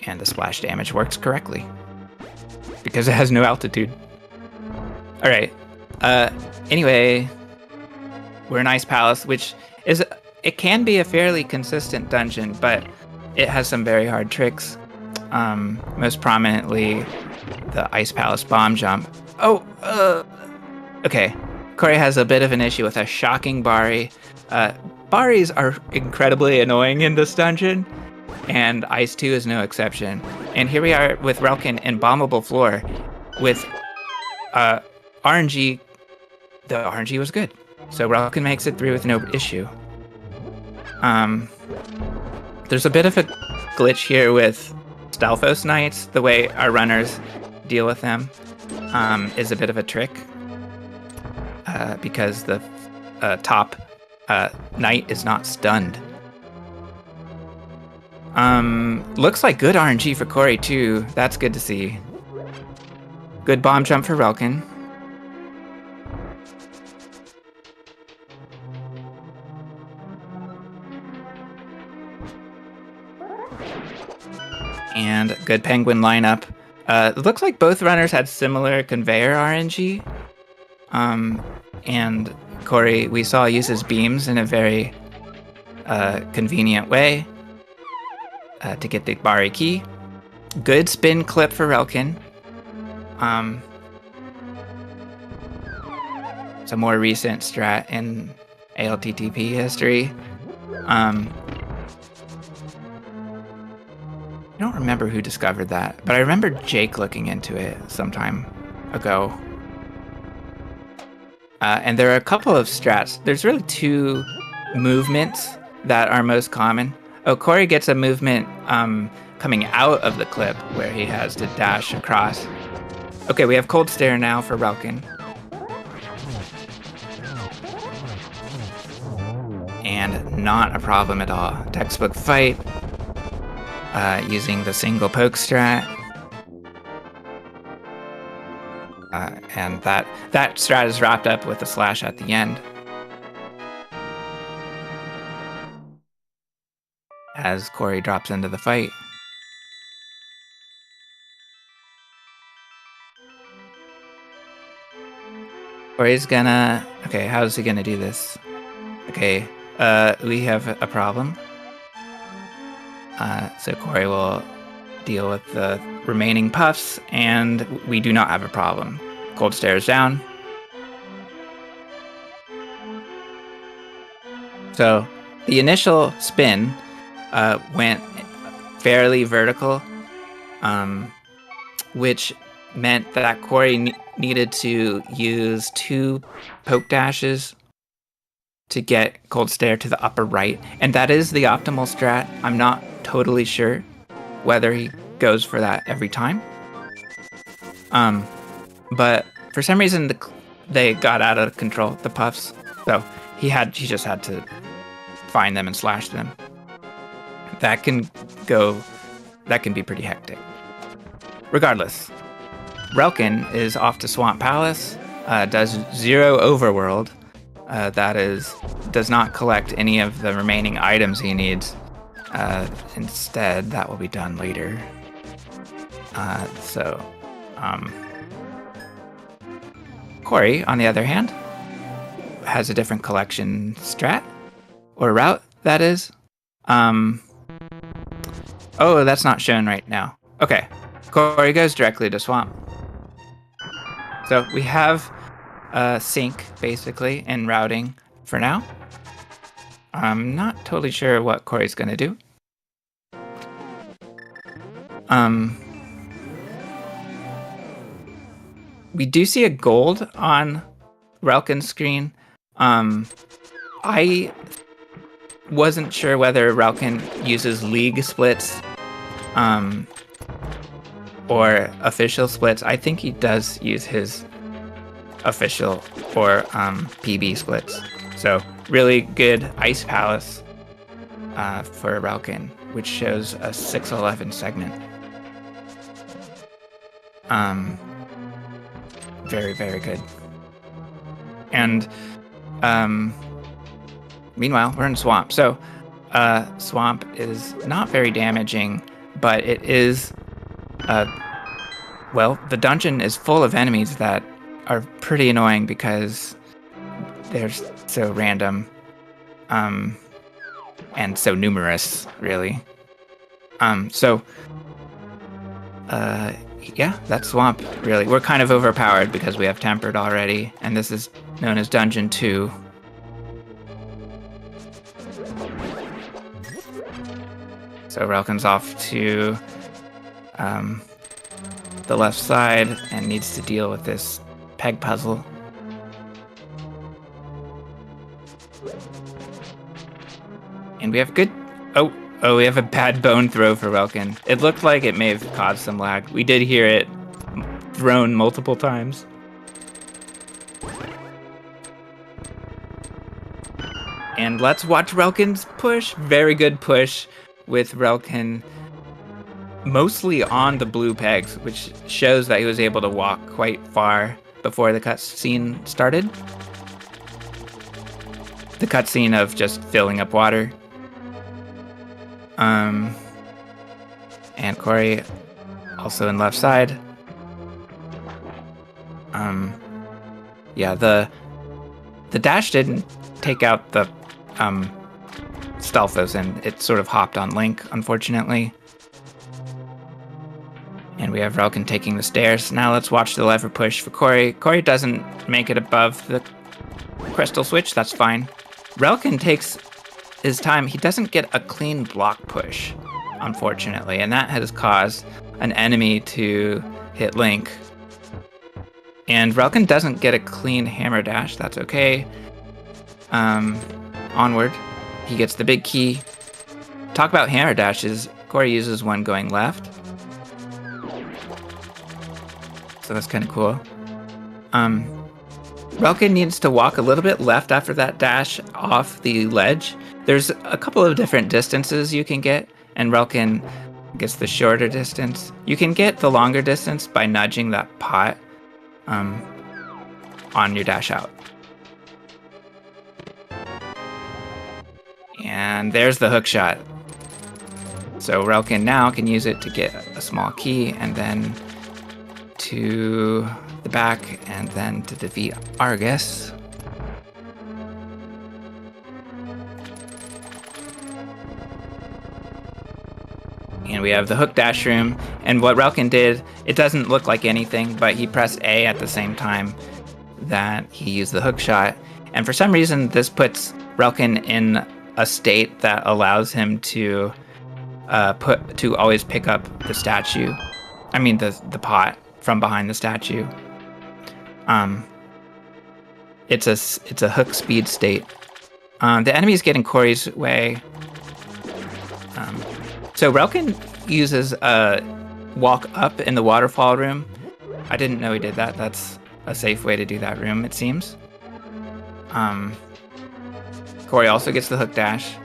And the splash damage works correctly because it has no altitude. All right. Anyway, we're in Ice Palace, which it can be a fairly consistent dungeon, but it has some very hard tricks. Most prominently, the Ice Palace bomb jump. Okay. Corey has a bit of an issue with a shocking Bari. Baris are incredibly annoying in this dungeon, and Ice 2 is no exception. And here we are with Relkin in bombable floor with RNG. The RNG was good, so Relkin makes it through with no issue. There's a bit of a glitch here with Stalfos Knights. The way our runners deal with them is a bit of a trick because the top Knight is not stunned. Looks like good RNG for Corey too. That's good to see. Good bomb jump for Relkin. And good penguin lineup. It looks like both runners had similar conveyor RNG. And Corey, we saw use his beams in a very convenient way to get the Bari key. Good spin clip for Relkin. It's a more recent strat in ALttP history. I don't remember who discovered that, but I remember Jake looking into it some time ago. And there are a couple of strats. There's really two movements that are most common. Oh, Corey gets a movement coming out of the clip where he has to dash across. Okay, we have Cold Stare now for Relkin. And not a problem at all. Textbook fight. Using the single poke strat. And that strat is wrapped up with a slash at the end. As Corey drops into the fight. Corey's gonna... Okay, how's he gonna do this? Okay, we have a problem. So Corey will deal with the remaining puffs, and we do not have a problem. Cold Stares down. So the initial spin went fairly vertical, which meant that Corey needed to use 2 poke dashes to get Cold Stare to the upper right, and that is the optimal strat. I'm not totally sure whether he goes for that every time. But for some reason they got out of control, the puffs. So he just had to find them and slash them. That can be pretty hectic. Regardless, Relkin is off to Swamp Palace, does 0 overworld. Does not collect any of the remaining items he needs. Instead, that will be done later. Corey, on the other hand, has a different collection strat, or route, that is. Oh, that's not shown right now. Okay, Corey goes directly to Swamp. So we have sync, basically, in routing for now. I'm not totally sure what Corey's gonna do. We do see a gold on Relkin's screen. I wasn't sure whether Relkin uses league splits or official splits. I think he does use his official or PB splits. So really good Ice Palace for Relkin, which shows a 611 segment. Very, very good. And meanwhile, we're in Swamp. So Swamp is not very damaging, but it is... well, the dungeon is full of enemies that are pretty annoying because they're so random and so numerous, really. Yeah, that's Swamp, really. We're kind of overpowered because we have Tempered already, and this is known as Dungeon 2. So Relkin's off to the left side and needs to deal with this peg puzzle. And we have good... Oh, we have a bad bone throw for Relkin. It looked like it may have caused some lag. We did hear it thrown multiple times. And let's watch Relkin's push. Very good push with Relkin mostly on the blue pegs, which shows that he was able to walk quite far before the cutscene started. The cutscene of just filling up water. And Corey also in left side. Yeah, the dash didn't take out the Stalfos, and it sort of hopped on Link, unfortunately. And we have Relkin taking the stairs. Now let's watch the lever push for Corey. Corey doesn't make it above the crystal switch. That's fine. Relkin takes his time. He doesn't get a clean block push. unfortunately, and that has caused an enemy to hit Link. And relkin doesn't get a clean hammer dash. That's okay. Onward. He gets the big key. Talk about hammer dashes. Corey uses one going left. So that's kind of cool. Relkin needs to walk a little bit left after that dash off the ledge. There's a couple of different distances you can get, and Relkin gets the shorter distance. You can get the longer distance by nudging that pot on your dash out. And there's the hook shot. So Relkin now can use it to get a small key, and then to the back, and then to defeat Argus. And we have the hook dash room, and what Relkin did, it doesn't look like anything, but he pressed A at the same time that he used the hook shot, and for some reason this puts Relkin in a state that allows him to always pick up the statue. I mean the pot from behind the statue. It's a hook speed state. The enemy's getting Corey's way. So Relkin uses a walk up in the waterfall room. I didn't know he did that. That's a safe way to do that room, it seems. Corey also gets the hook dash.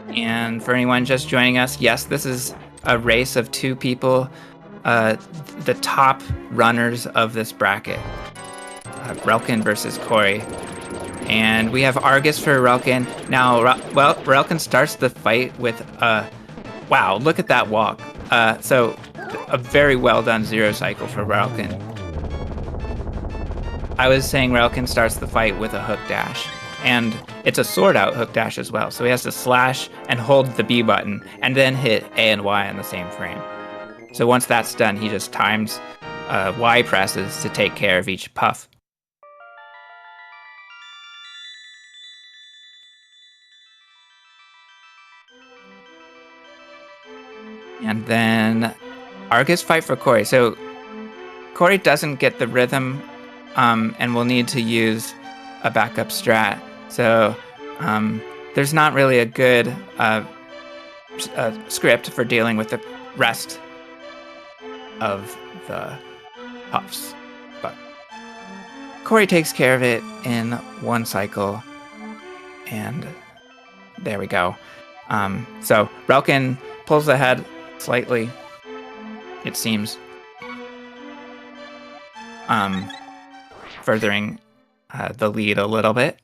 And for anyone just joining us, yes, this is a race of two people, the top runners of this bracket. Relkin versus Corey. And we have Argus for Relkin. Now, Relkin starts the fight with, wow, look at that walk. So, a very well done zero cycle for Relkin. I was saying Relkin starts the fight with a hook dash. And it's a sword out hook dash as well. So he has to slash and hold the B button and then hit A and Y in the same frame. So once that's done, he just times Y presses to take care of each puff. And then Argus fight for Corey. So Corey doesn't get the rhythm and will need to use a backup strat. So there's not really a good script for dealing with the rest of the puffs. But Corey takes care of it in one cycle. And there we go. So Relkin pulls ahead slightly, it seems. Furthering the lead a little bit.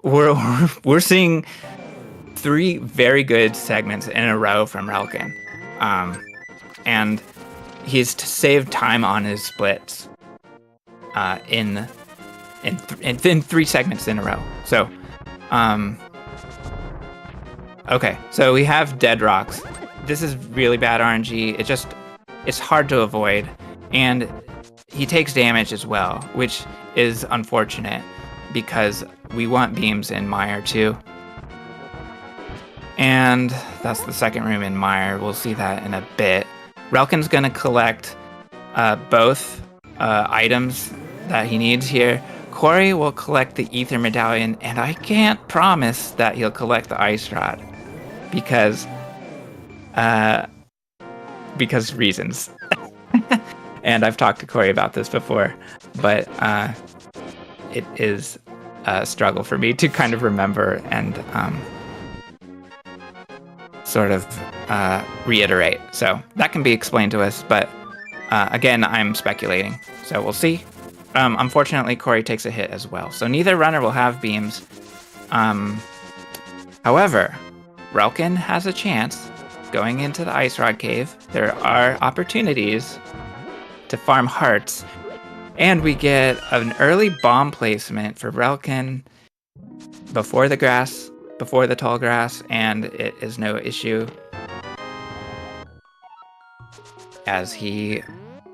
We're seeing 3 very good segments in a row from Relkin, and he's saved time on his splits in 3 segments in a row. So, okay, so we have dead rocks. This is really bad RNG. It's hard to avoid, and he takes damage as well, which is unfortunate because we want beams in Mire too. And that's the second room in Mire. We'll see that in a bit. Relkin's gonna collect both items that he needs here. Corey will collect the Ether Medallion, and I can't promise that he'll collect the Ice Rod because reasons. And I've talked to Corey about this before, but it is a struggle for me to kind of remember and sort of reiterate. So that can be explained to us, but again, I'm speculating. So we'll see. Unfortunately, Corey takes a hit as well. So neither runner will have beams. However, Relkin has a chance going into the Ice Rod Cave. There are opportunities to farm hearts, and we get an early bomb placement for Relkin before the tall grass, and it is no issue as he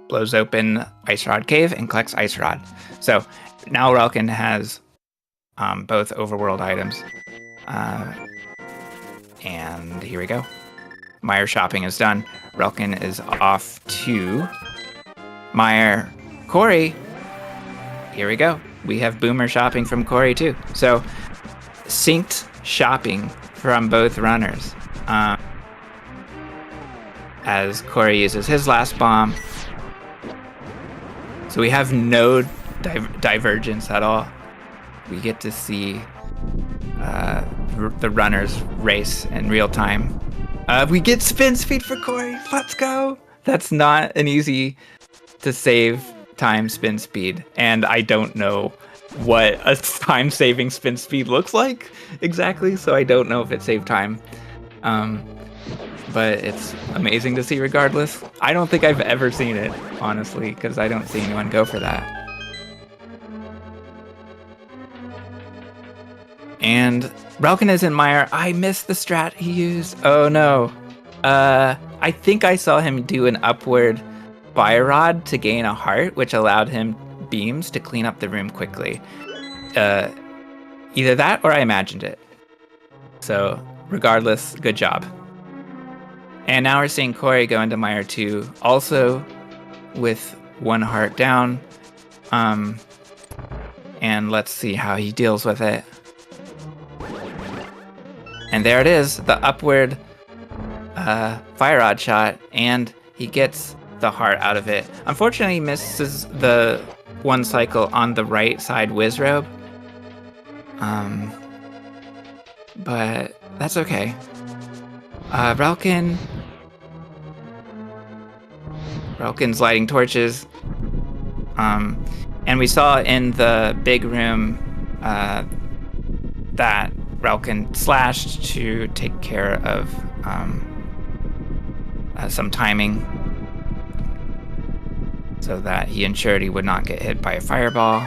blows open Ice Rod Cave and collects Ice Rod. So now Relkin has both overworld items. And here we go. Meyer shopping is done. Relkin is off to Meyer. Corey, here we go. We have Boomer shopping from Corey too. So synced shopping from both runners. As Corey uses his last bomb. So we have no divergence at all. We get to see the runners race in real time. We get spin speed for Corey. Let's go. That's not an easy to save time spin speed. And I don't know what a time saving spin speed looks like exactly. So I don't know if it saved time. But it's amazing to see regardless. I don't think I've ever seen it, honestly, because I don't see anyone go for that. And Relkin is in Meyer. I missed the strat he used. Oh no. I think I saw him do an upward fire rod to gain a heart, which allowed him beams to clean up the room quickly. Either that or I imagined it. So regardless, good job. And now we're seeing Corey go into Meyer 2, also with one heart down. And let's see how he deals with it. And there it is, the upward fire rod shot, and he gets the heart out of it. Unfortunately, he misses the one cycle on the right side Wizrobe. But that's okay. Relkin's lighting torches. And we saw in the big room that Relkin slashed to take care of some timing so that he ensured he would not get hit by a fireball.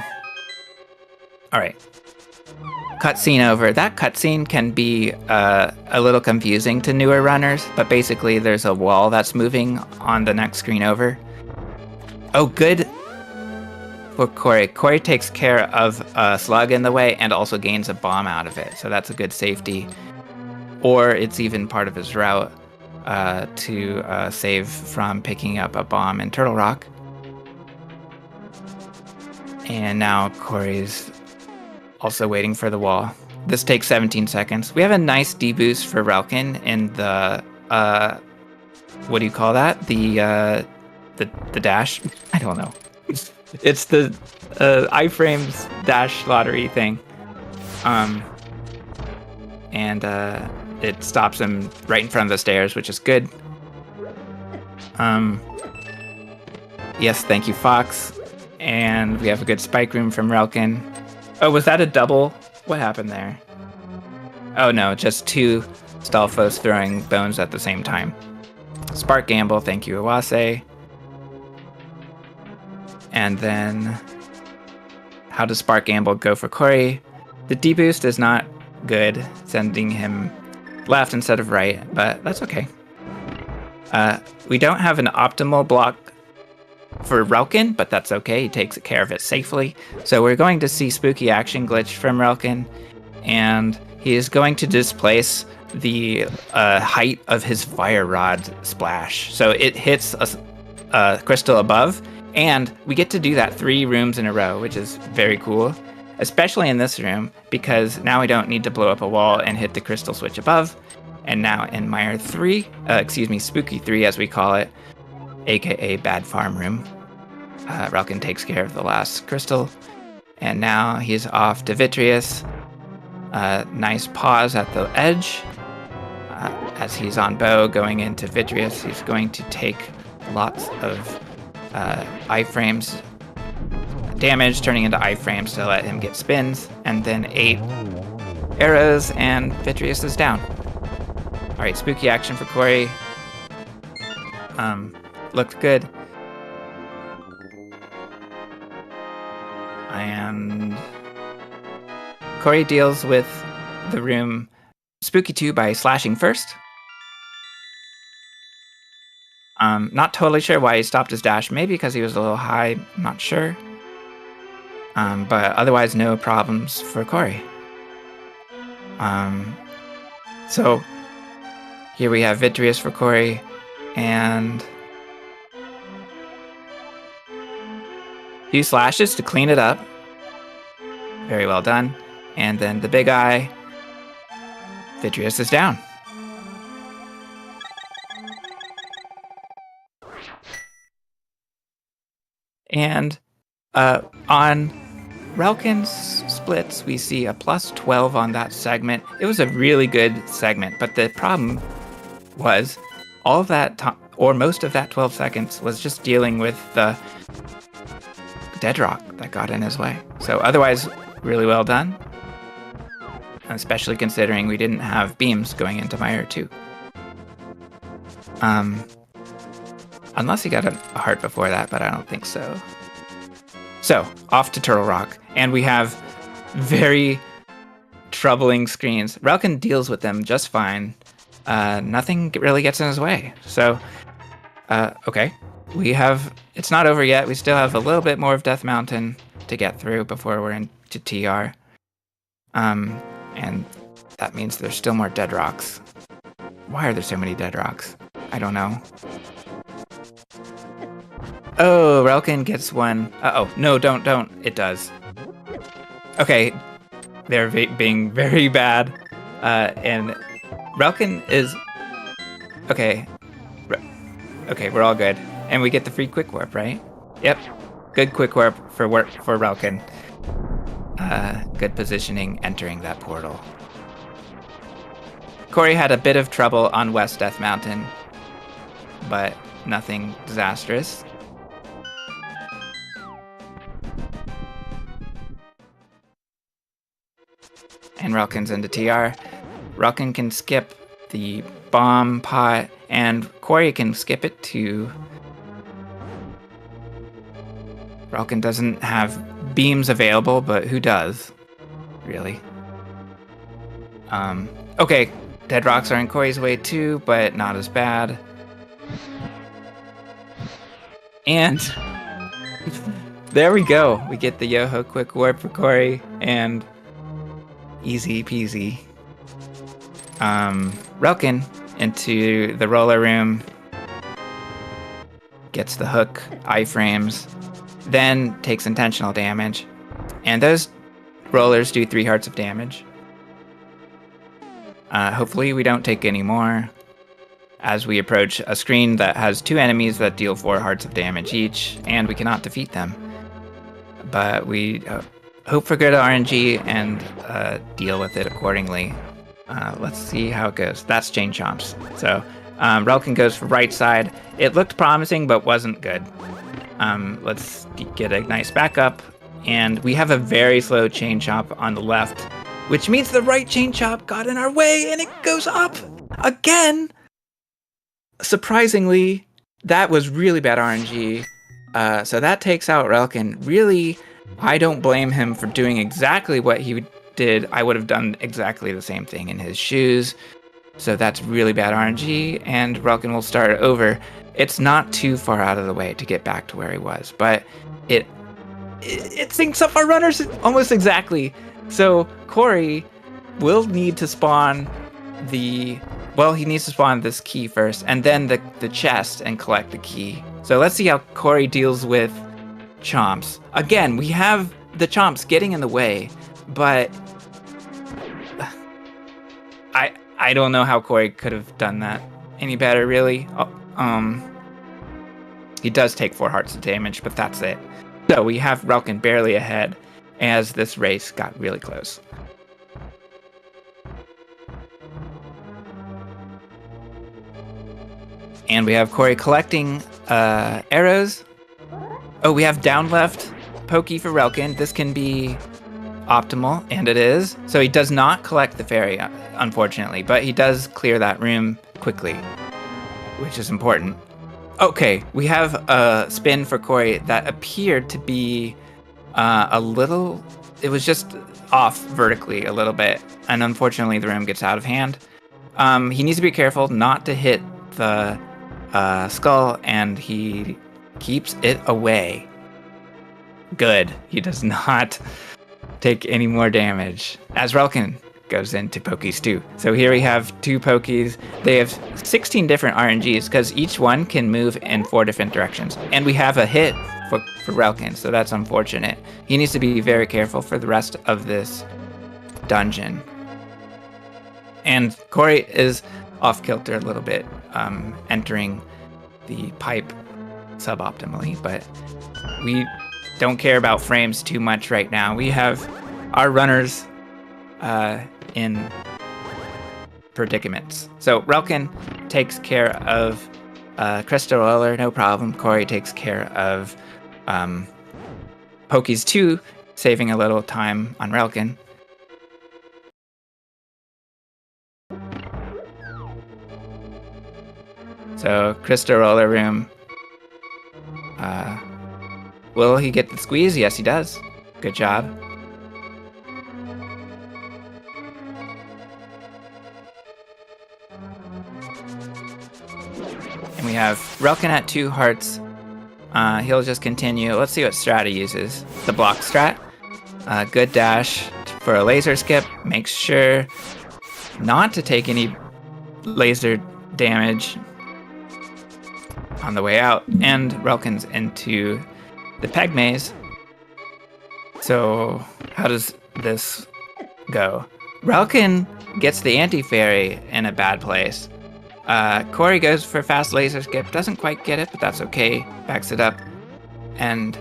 All right. Cutscene over. That cutscene can be a little confusing to newer runners, but basically there's a wall that's moving on the next screen over. Oh, good for Corey. Corey takes care of a slug in the way and also gains a bomb out of it, so that's a good safety. Or it's even part of his route to save from picking up a bomb in Turtle Rock. And now Corey's also waiting for the wall. This takes 17 seconds. We have a nice deboost for Relkin in the what do you call that? The dash? I don't know. It's the iframes dash lottery thing. And it stops him right in front of the stairs, which is good. Yes, thank you, Fox. And we have a good spike room from Relkin. Oh, was that a double? What happened there? Oh no, just two Stalfos throwing bones at the same time. Spark Gamble, thank you, Iwase. And then, how does Spark Gamble go for Corey? The deboost is not good, sending him left instead of right, but that's okay. We don't have an optimal block for Relkin, but that's okay. He takes care of it safely. So we're going to see Spooky Action Glitch from Relkin, and he is going to displace the height of his Fire Rod splash. So it hits a crystal above, and we get to do that 3 rooms in a row, which is very cool, especially in this room, because now we don't need to blow up a wall and hit the crystal switch above. And now in Meyer 3, Spooky 3 as we call it, aka Bad Farm Room, Relkin takes care of the last crystal, and now he's off to Vitreous. Nice pause at the edge as he's on bow going into Vitreous. He's going to take lots of iframes damage, turning into iframes to let him get spins, and then 8 arrows, and Vitreous is down. All right, Spooky Action for Corey. Looked good. And Corey deals with the room Spooky 2 by slashing first. Not totally sure why he stopped his dash. Maybe because he was a little high. I'm not sure. But otherwise, no problems for Corey. So here we have Victorious for Corey, and few slashes to clean it up. Very well done. And then the big eye. Victorious is down. And on Relkin's splits, we see a plus 12 on that segment. It was a really good segment, but the problem was all of that, or most of that 12 seconds, was just dealing with the dead rock that got in his way. So otherwise, really well done, especially considering we didn't have beams going into my R2. Unless he got a heart before that, but I don't think so. So, off to Turtle Rock, and we have very troubling screens. Relkin deals with them just fine. Nothing really gets in his way. So, okay. It's not over yet. We still have a little bit more of Death Mountain to get through before we're into TR. And that means there's still more dead rocks. Why are there so many dead rocks? I don't know. Oh, Relkin gets one. Uh-oh. No, don't. It does. Okay. They're being very bad. And Relkin is... Okay. Okay, we're all good. And we get the free quick warp, right? Yep. Good quick warp for Relkin. Good positioning entering that portal. Corey had a bit of trouble on West Death Mountain, but nothing disastrous. And Relkin's into TR. Relkin can skip the bomb pot, and Corey can skip it too. Relkin doesn't have beams available, but who does? Really? Okay, dead rocks are in Corey's way too, but not as bad. And there we go. We get the Yoho quick warp for Corey, and easy peasy. Relkin into the roller room, gets the hook, iframes, then takes intentional damage. And those rollers do 3 hearts of damage. Hopefully we don't take any more as we approach a screen that has 2 enemies that deal 4 hearts of damage each, and we cannot defeat them. But we hope for good RNG and deal with it accordingly. Let's see how it goes. That's Chain Chomps. So Relkin goes for right side. It looked promising, but wasn't good. Let's get a nice backup. And we have a very slow Chain Chomp on the left, which means the right Chain Chomp got in our way, and it goes up again. Surprisingly, that was really bad RNG. So that takes out Relkin. Really, I don't blame him for doing exactly what he did. I would have done exactly the same thing in his shoes. So that's really bad RNG, and Relkin will start over. It's not too far out of the way to get back to where he was, but it syncs up our runners almost exactly. So Corey will need to spawn he needs to spawn this key first, and then the chest and collect the key. So let's see how Corey deals with Chomps. Again, we have the Chomps getting in the way, but I don't know how Corey could have done that any better, really. He does take 4 hearts of damage, but that's it. So we have Relkin barely ahead as this race got really close. And we have Corey collecting arrows. Oh, we have down left pokey for Relkin. This can be optimal, and it is. So he does not collect the fairy, unfortunately, but he does clear that room quickly, which is important. Okay, we have a spin for Corey that appeared to be it was just off vertically a little bit, and unfortunately the room gets out of hand. He needs to be careful not to hit the skull, and he keeps it away. Good. He does not take any more damage. As Relkin goes into Pokies 2. So here we have 2 Pokies. They have 16 different RNGs because each one can move in 4 different directions. And we have a hit for Relkin, so that's unfortunate. He needs to be very careful for the rest of this dungeon. And Corey is off kilter a little bit, entering the pipe suboptimally, but we don't care about frames too much right now. We have our runners in predicaments. So Relkin takes care of Crystal Roller, no problem. Corey takes care of Pokies 2, saving a little time on Relkin. So Crystal Roller Room. Will he get the squeeze? Yes, he does. Good job. And we have Relkin at 2 hearts. He'll just continue. Let's see what strat he uses. The block strat. Good dash for a laser skip. Makes sure not to take any laser damage on the way out. And Relkin's into the peg maze. So how does this go? Relkin gets the anti-fairy in a bad place. Corey goes for fast laser skip, doesn't quite get it, but that's okay. Backs it up. And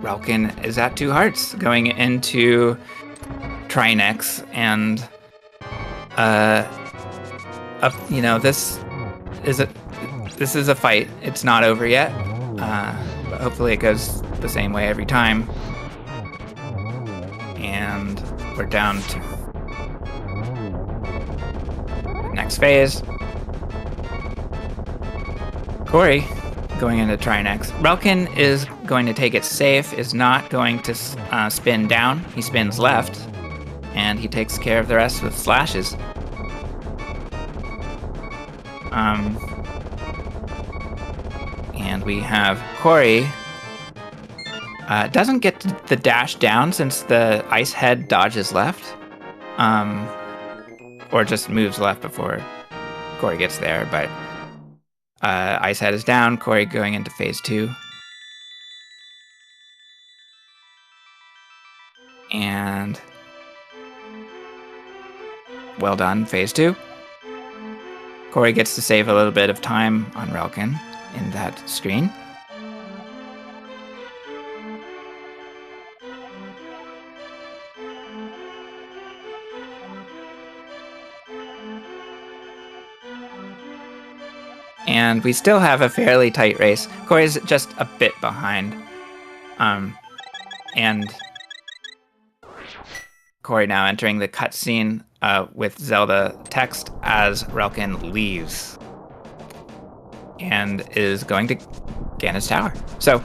Relkin is at 2 hearts going into Trinex, and this is a fight. It's not over yet. But hopefully it goes the same way every time. And we're down to the next phase. Corey going into Trinex. Relkin is going to take it safe, is not going to spin down. He spins left, and he takes care of the rest with slashes. And we have Corey. Doesn't get the dash down since the ice head dodges left. Or just moves left before Corey gets there, but ice head is down. Corey going into phase 2. And well done, phase 2. Corey gets to save a little bit of time on Relkin in that screen. And we still have a fairly tight race. Corey's just a bit behind. And Corey now entering the cutscene with Zelda text as Relkin leaves and is going to Ganon's Tower. So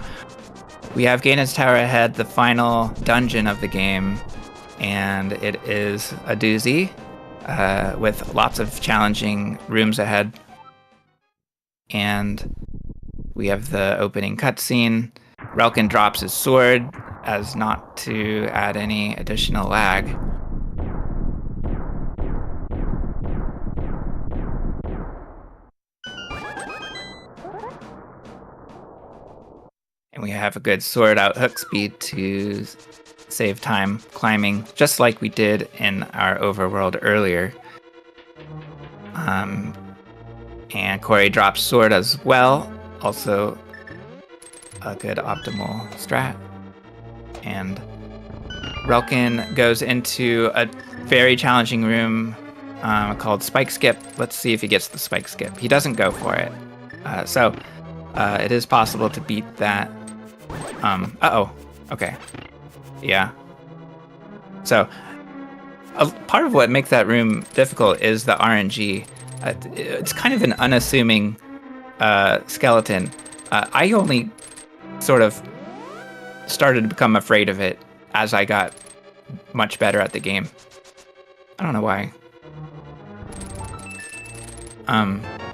we have Ganon's Tower ahead, the final dungeon of the game, and it is a doozy with lots of challenging rooms ahead. And we have the opening cutscene. Relkin drops his sword as not to add any additional lag. And we have a good sword out hook speed to save time climbing, just like we did in our overworld earlier. And Corey drops sword as well, also a good optimal strat. And Relkin goes into a very challenging room called Spike Skip. Let's see if he gets the Spike Skip. He doesn't go for it. So it is possible to beat that. Okay. Yeah. So part of what makes that room difficult is the RNG. It's kind of an unassuming skeleton. I only sort of started to become afraid of it as I got much better at the game. I don't know why.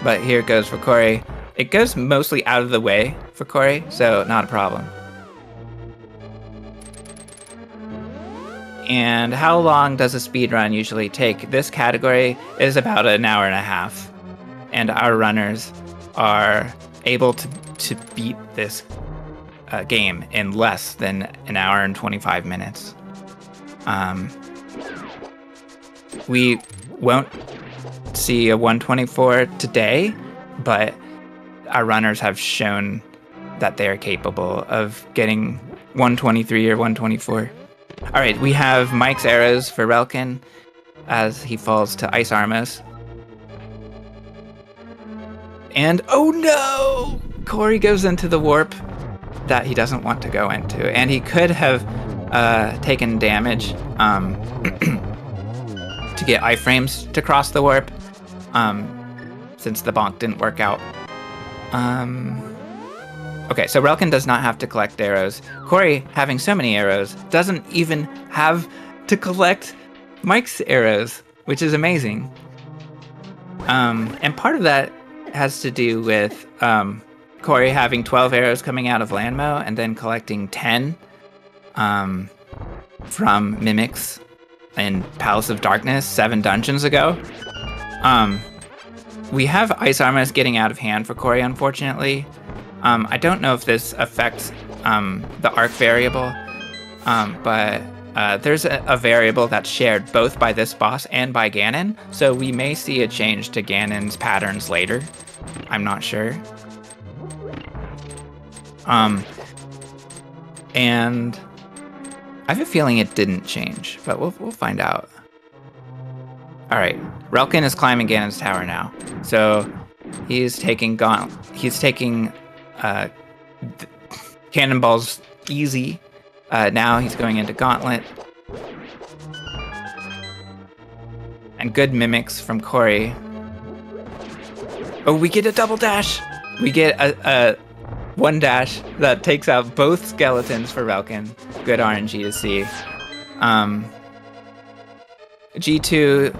but here it goes for Corey. It goes mostly out of the way for Corey, so not a problem. And how long does a speedrun usually take? This category is about an hour and a half, and our runners are able to beat this game in less than an hour and 25 minutes. We won't see a 124 today, but our runners have shown that they are capable of getting 123 or 124. All right, we have Mike's arrows for Relkin as he falls to Ice Armos. And oh no! Corey goes into the warp that he doesn't want to go into, and he could have taken damage to get iframes to cross the warp, since the bonk didn't work out. Okay, so Relkin does not have to collect arrows. Corey, having so many arrows, doesn't even have to collect Mike's arrows, which is amazing. And part of that has to do with Corey having 12 arrows coming out of Landmo and then collecting 10 from Mimics in Palace of Darkness 7 dungeons ago. We have Ice Armors getting out of hand for Corey, unfortunately. I don't know if this affects the arc variable, but there's a variable that's shared both by this boss and by Ganon, so we may see a change to Ganon's patterns later. I'm not sure. And I have a feeling it didn't change, but we'll find out. All right, Relkin is climbing Ganon's tower now, so he's taking cannonballs easy. Now he's going into Gauntlet. And good mimics from Corey. Oh, we get a double dash! We get a one dash that takes out both skeletons for Relkin. Good RNG to see. G2,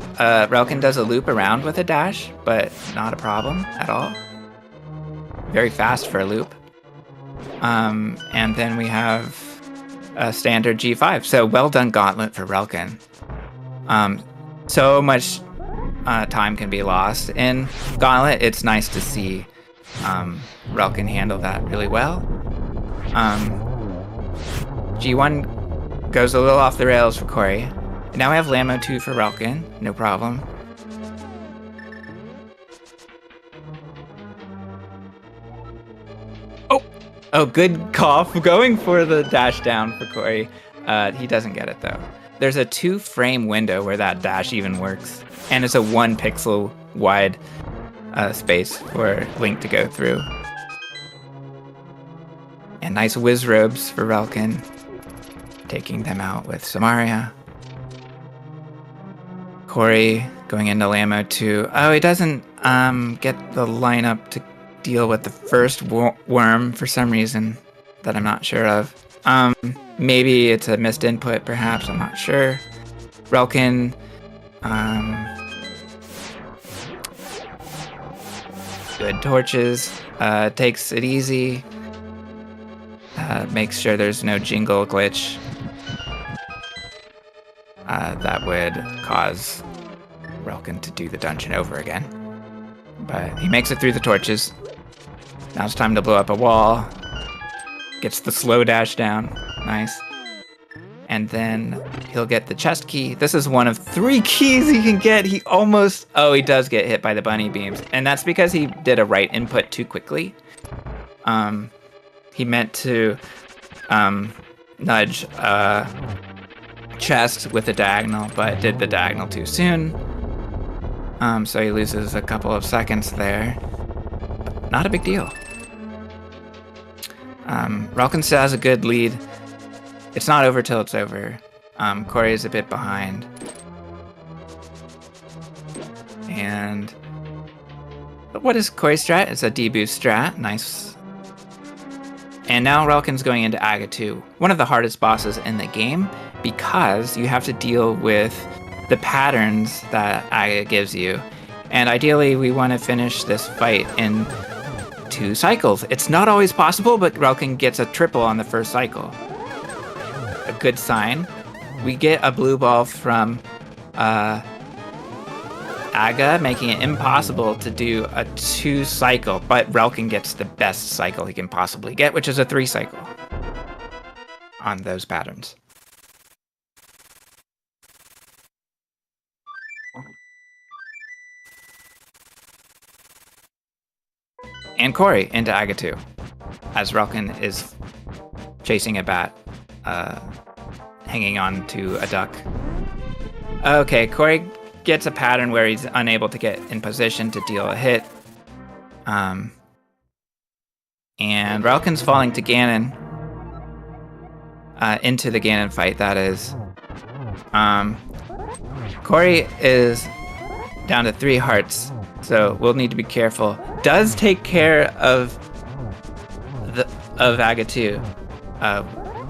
Relkin does a loop around with a dash, but not a problem at all. Very fast for a loop. And then we have a standard G5. So well done Gauntlet for Relkin. So much time can be lost in Gauntlet. It's nice to see Relkin handle that really well. G1 goes a little off the rails for Corey. And now we have Lamo 2 for Relkin. No problem. Oh, good cough. Going for the dash down for Corey. He doesn't get it, though. There's a 2-frame window where that dash even works. And it's a 1 pixel wide space for Link to go through. And nice whiz robes for Relkin. Taking them out with Samaria. Corey going into Lamo 2. Oh, he doesn't get the lineup to deal with the first worm for some reason that I'm not sure of. Maybe it's a missed input, perhaps. I'm not sure. Relkin. Good torches. Takes it easy. Makes sure there's no jingle glitch that would cause Relkin to do the dungeon over again. But he makes it through the torches. Now it's time to blow up a wall. Gets the slow dash down. Nice. And then he'll get the chest key. This is one of 3 keys he can get. He almost... Oh, he does get hit by the bunny beams. And that's because he did a right input too quickly. He meant to nudge chest with a diagonal, but did the diagonal too soon. So he loses a couple of seconds there. But not a big deal. Relkin still has a good lead. It's not over till it's over. Corey is a bit behind. And what is Corey's strat? It's a D-boost strat. Nice. And now Relkin's going into Aga 2, one of the hardest bosses in the game, because you have to deal with the patterns that Aga gives you. And ideally, we want to finish this fight in 2 cycles. It's not always possible, but Relkin gets a triple on the first cycle. A good sign. We get a blue ball from Aga, making it impossible to do a 2 cycle, but Relkin gets the best cycle he can possibly get, which is a 3 cycle on those patterns. And Corey into Aga 2, as Relkin is chasing a bat, hanging on to a duck. Okay, Corey gets a pattern where he's unable to get in position to deal a hit. And Relkin's falling to Ganon. Into the Ganon fight, that is. Corey is down to 3 hearts, so we'll need to be careful. Does take care of Aga 2.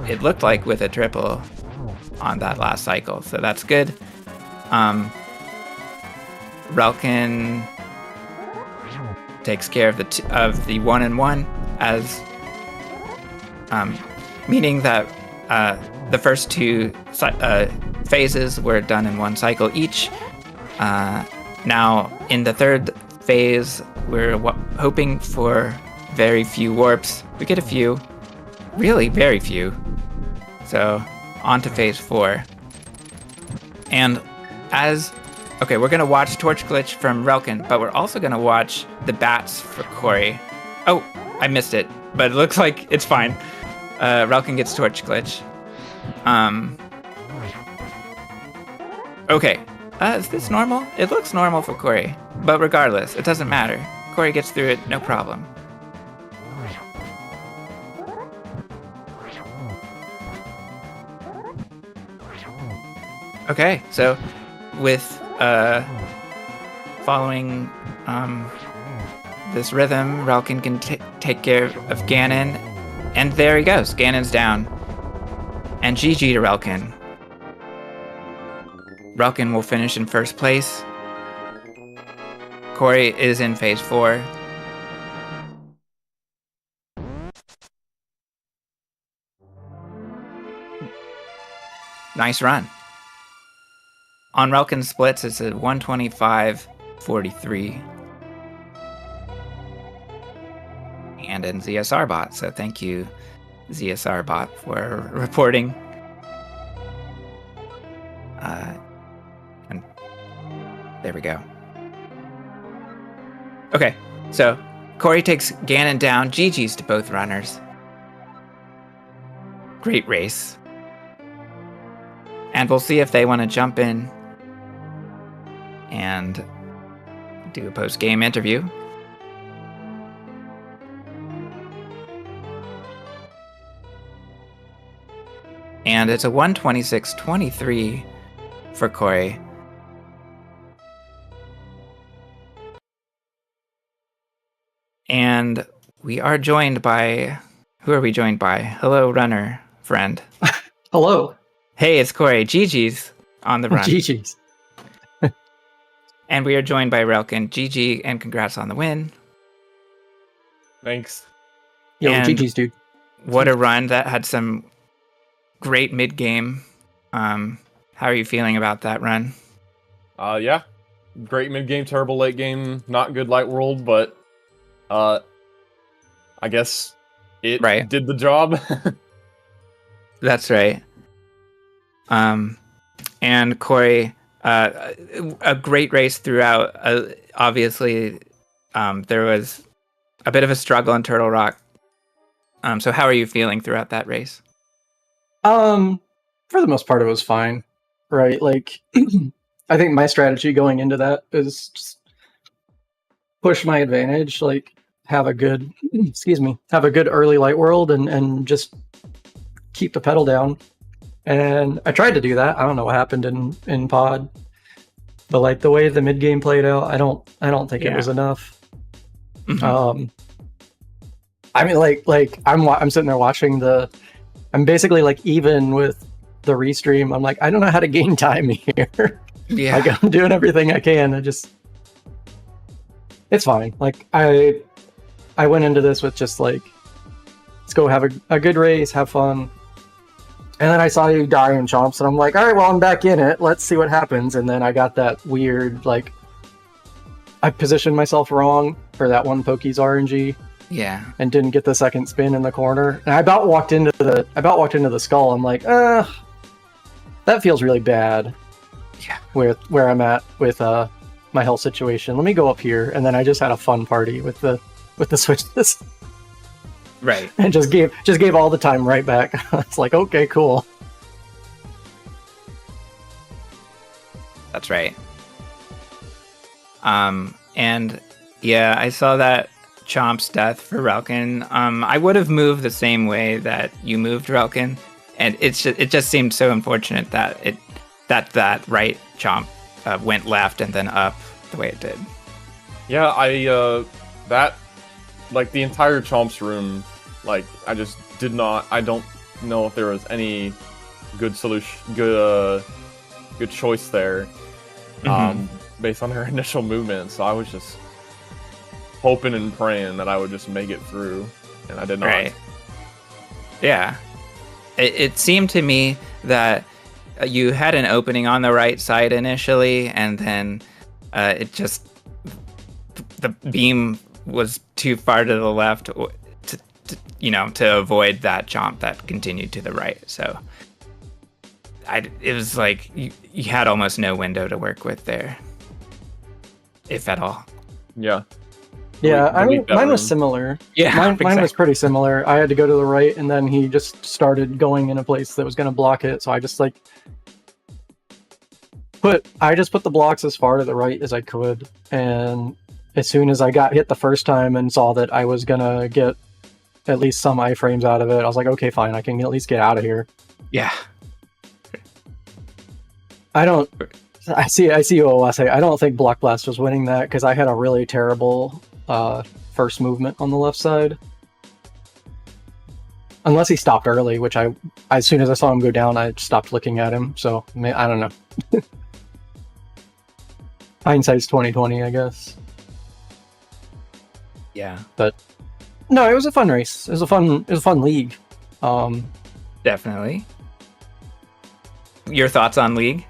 It looked like with a triple on that last cycle, so that's good. Relkin takes care of the 1-1 as meaning that the first 2 phases were done in 1 cycle each. Now in the 3rd phase, we're hoping for very few warps. We get a few, really very few. So on to phase 4. And okay, we're gonna watch Torch Glitch from Relkin, but we're also gonna watch the bats for Corey. Oh, I missed it, but it looks like it's fine. Relkin gets Torch Glitch. Okay, is this normal? It looks normal for Corey, but regardless, it doesn't matter. Corey gets through it, no problem. Okay, so with following this rhythm, Relkin can take care of Ganon, and there he goes. Ganon's down, and GG to Relkin. Relkin will finish in 1st place. Corey is in phase 4. Nice run. On Relkin splits, it's a 125-43. And in ZSR bot, so thank you, ZSR bot, for reporting. And there we go. Okay, so Corey takes Ganon down. GG's to both runners. Great race. And we'll see if they want to jump in and do a post-game interview. And it's a 126-23 for Corey. And we are joined by... Who are we joined by? Hello, runner friend. Hello. Hey, it's Corey. GG's on the run. GG's. And we are joined by Relkin. GG, and congrats on the win. Thanks. Yo, And GG's, dude. What a run. That had some great mid-game. How are you feeling about that run? Yeah. Great mid-game, terrible late game, not good light world, but I guess it did the job. That's right. And Corey, a great race throughout. Obviously, there was a bit of a struggle in Turtle Rock. So how are you feeling throughout that race? For the most part, it was fine, right? Like, I think my strategy going into that is just push my advantage, like have a good, have a good early light world and just keep the pedal down. And I tried to do that. I don't know what happened in pod, but like the way the mid game played out, I don't think it was enough. Mm-hmm. I mean, like I'm sitting there watching I'm basically like even with the restream. I'm like, I don't know how to gain time here. Yeah, like I'm doing everything I can. It's fine. Like I went into this with just like, let's go have a good race, have fun. And then I saw you die in chomps, and I'm like, all right, well, I'm back in it. Let's see what happens. And then I got that weird, like, I positioned myself wrong for that one Poke's RNG. Yeah. And didn't get the second spin in the corner. And I about walked into the skull. I'm like, that feels really bad. Yeah. Where I'm at with my health situation. Let me go up here. And then I just had a fun party with the switches. Right. And just gave all the time right back. It's like, okay, cool. That's right. And yeah, I saw that Chomp's death for Relkin. I would have moved the same way that you moved, Relkin, and it just seemed so unfortunate that that right Chomp went left and then up the way it did. Yeah, that, like, the entire Chomp's room, like, I just did not. I don't know if there was any good solution, good choice there, based on her initial movement. So I was just hoping and praying that I would just make it through, and I did not. Right. Yeah. It seemed to me that you had an opening on the right side initially, and then the beam was too far to the left to avoid that Chomp that continued to the right. So it was like you had almost no window to work with there, if at all. Yeah. Yeah, mine was similar. Yeah, mine exactly. was pretty similar. I had to go to the right, and then he just started going in a place that was going to block it. So I just put the blocks as far to the right as I could, and as soon as I got hit the first time and saw that I was gonna get at least some iframes out of it, I was like, okay, fine, I can at least get out of here. Yeah. I see OOS. I don't think Block Blast was winning that because I had a really terrible first movement on the left side. Unless he stopped early, which as soon as I saw him go down, I stopped looking at him. So I don't know. Hindsight's 20/20, I guess. Yeah. But no, it was a fun race. It was a fun league. Definitely. Your thoughts on League?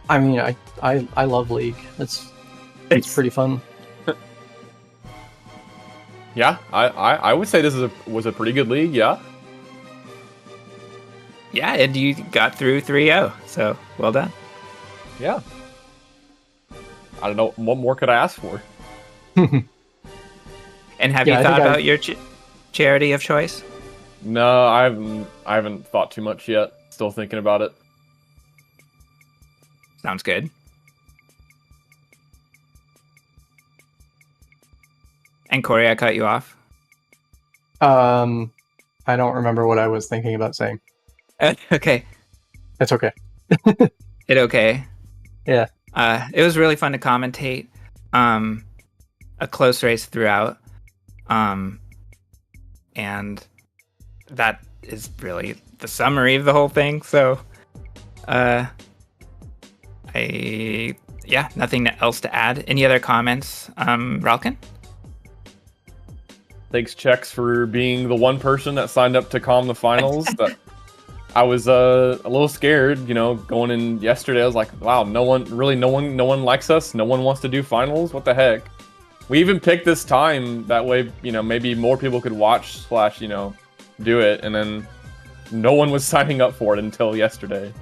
I mean, I love League. It's pretty fun. Yeah, I would say this was a pretty good league. Yeah. Yeah, and you got through 3-0, so well done. Yeah. I don't know, what more could I ask for? And have you thought about your charity of choice? No, I haven't thought too much yet. Still thinking about it. Sounds good. And Corey, I cut you off. I don't remember what I was thinking about saying. Okay. It's okay. It okay? Yeah. It was really fun to commentate. A close race throughout. And that is really the summary of the whole thing. So, nothing else to add. Any other comments, Relkin? Thanks, Chex, for being the one person that signed up to calm the finals. That I was a little scared, going in yesterday. I was like, wow, no one likes us. No one wants to do finals. What the heck? We even picked this time that way, maybe more people could watch / do it, and then no one was signing up for it until yesterday.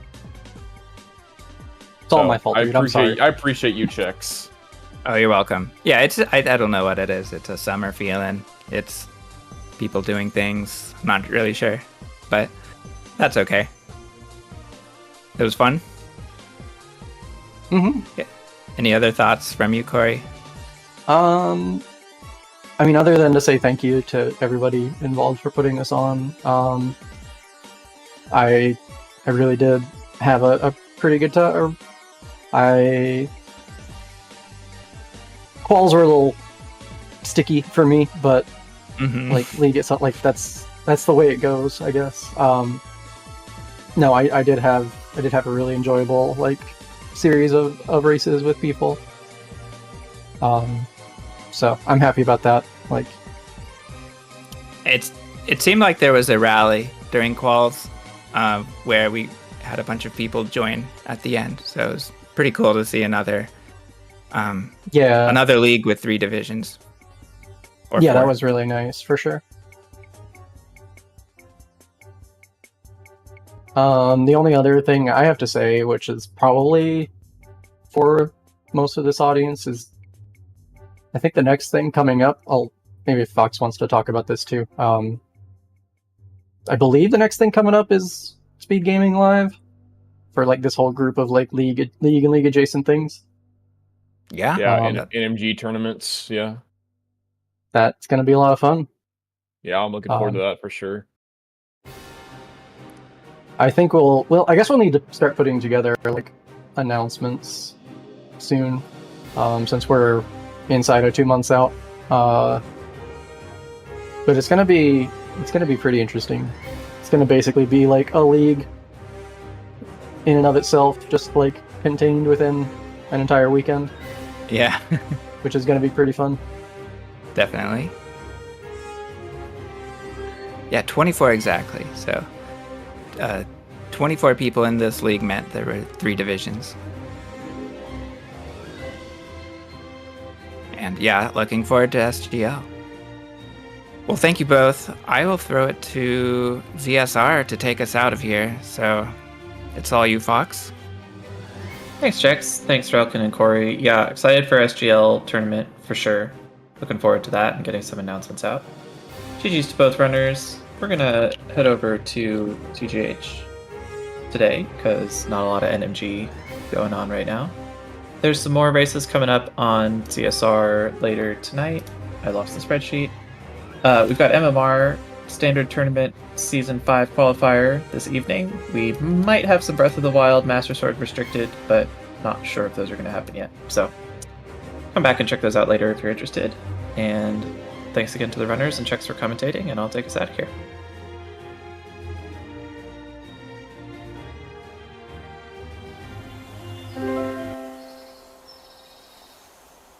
It's all my fault, dude. I'm sorry. I appreciate you, Chex. Oh, you're welcome. Yeah, I don't know what it is. It's a summer feeling. It's people doing things. I'm not really sure, but that's okay. It was fun. Mm-hmm. Yeah. Any other thoughts from you, Corey? I mean, other than to say thank you to everybody involved for putting this on. I really did have a pretty good time. Quals were a little sticky for me, but League itself, that's the way it goes, I guess. No, I did have a really enjoyable series of races with people. So I'm happy about that. Like, It seemed like there was a rally during quals where we had a bunch of people join at the end. So it was pretty cool to see another league with 3 divisions. Or yeah, 4. that was really nice for sure. The only other thing I have to say, which is probably for most of this audience, is I think the next thing coming up, maybe Fox wants to talk about this too. I believe the next thing coming up is Speed Gaming Live for like this whole group of like league and league adjacent things. Yeah. NMG tournaments. Yeah. That's going to be a lot of fun. Yeah, I'm looking forward to that for sure. I think I guess we'll need to start putting together like announcements soon, since we're inside of 2 months out. But it's gonna be pretty interesting. It's gonna basically be like a league in and of itself, just like contained within an entire weekend. Yeah. Which is gonna be pretty fun. Definitely. Yeah, 24 exactly. So 24 people in this league meant there were 3 divisions. And yeah, looking forward to SGL. Well, thank you both. I will throw it to ZSR to take us out of here. So it's all you, Fox. Thanks, Jex. Thanks, Relkin and Corey. Yeah, excited for SGL tournament for sure. Looking forward to that and getting some announcements out. GG's to both runners. We're going to head over to TGH today because not a lot of NMG going on right now. There's some more races coming up on CSR later tonight. I lost the spreadsheet. We've got MMR Standard Tournament Season 5 qualifier this evening. We might have some Breath of the Wild Master Sword restricted, but not sure if those are going to happen yet. So come back and check those out later if you're interested. And thanks again to the runners and Chex for commentating, and I'll take us out of here.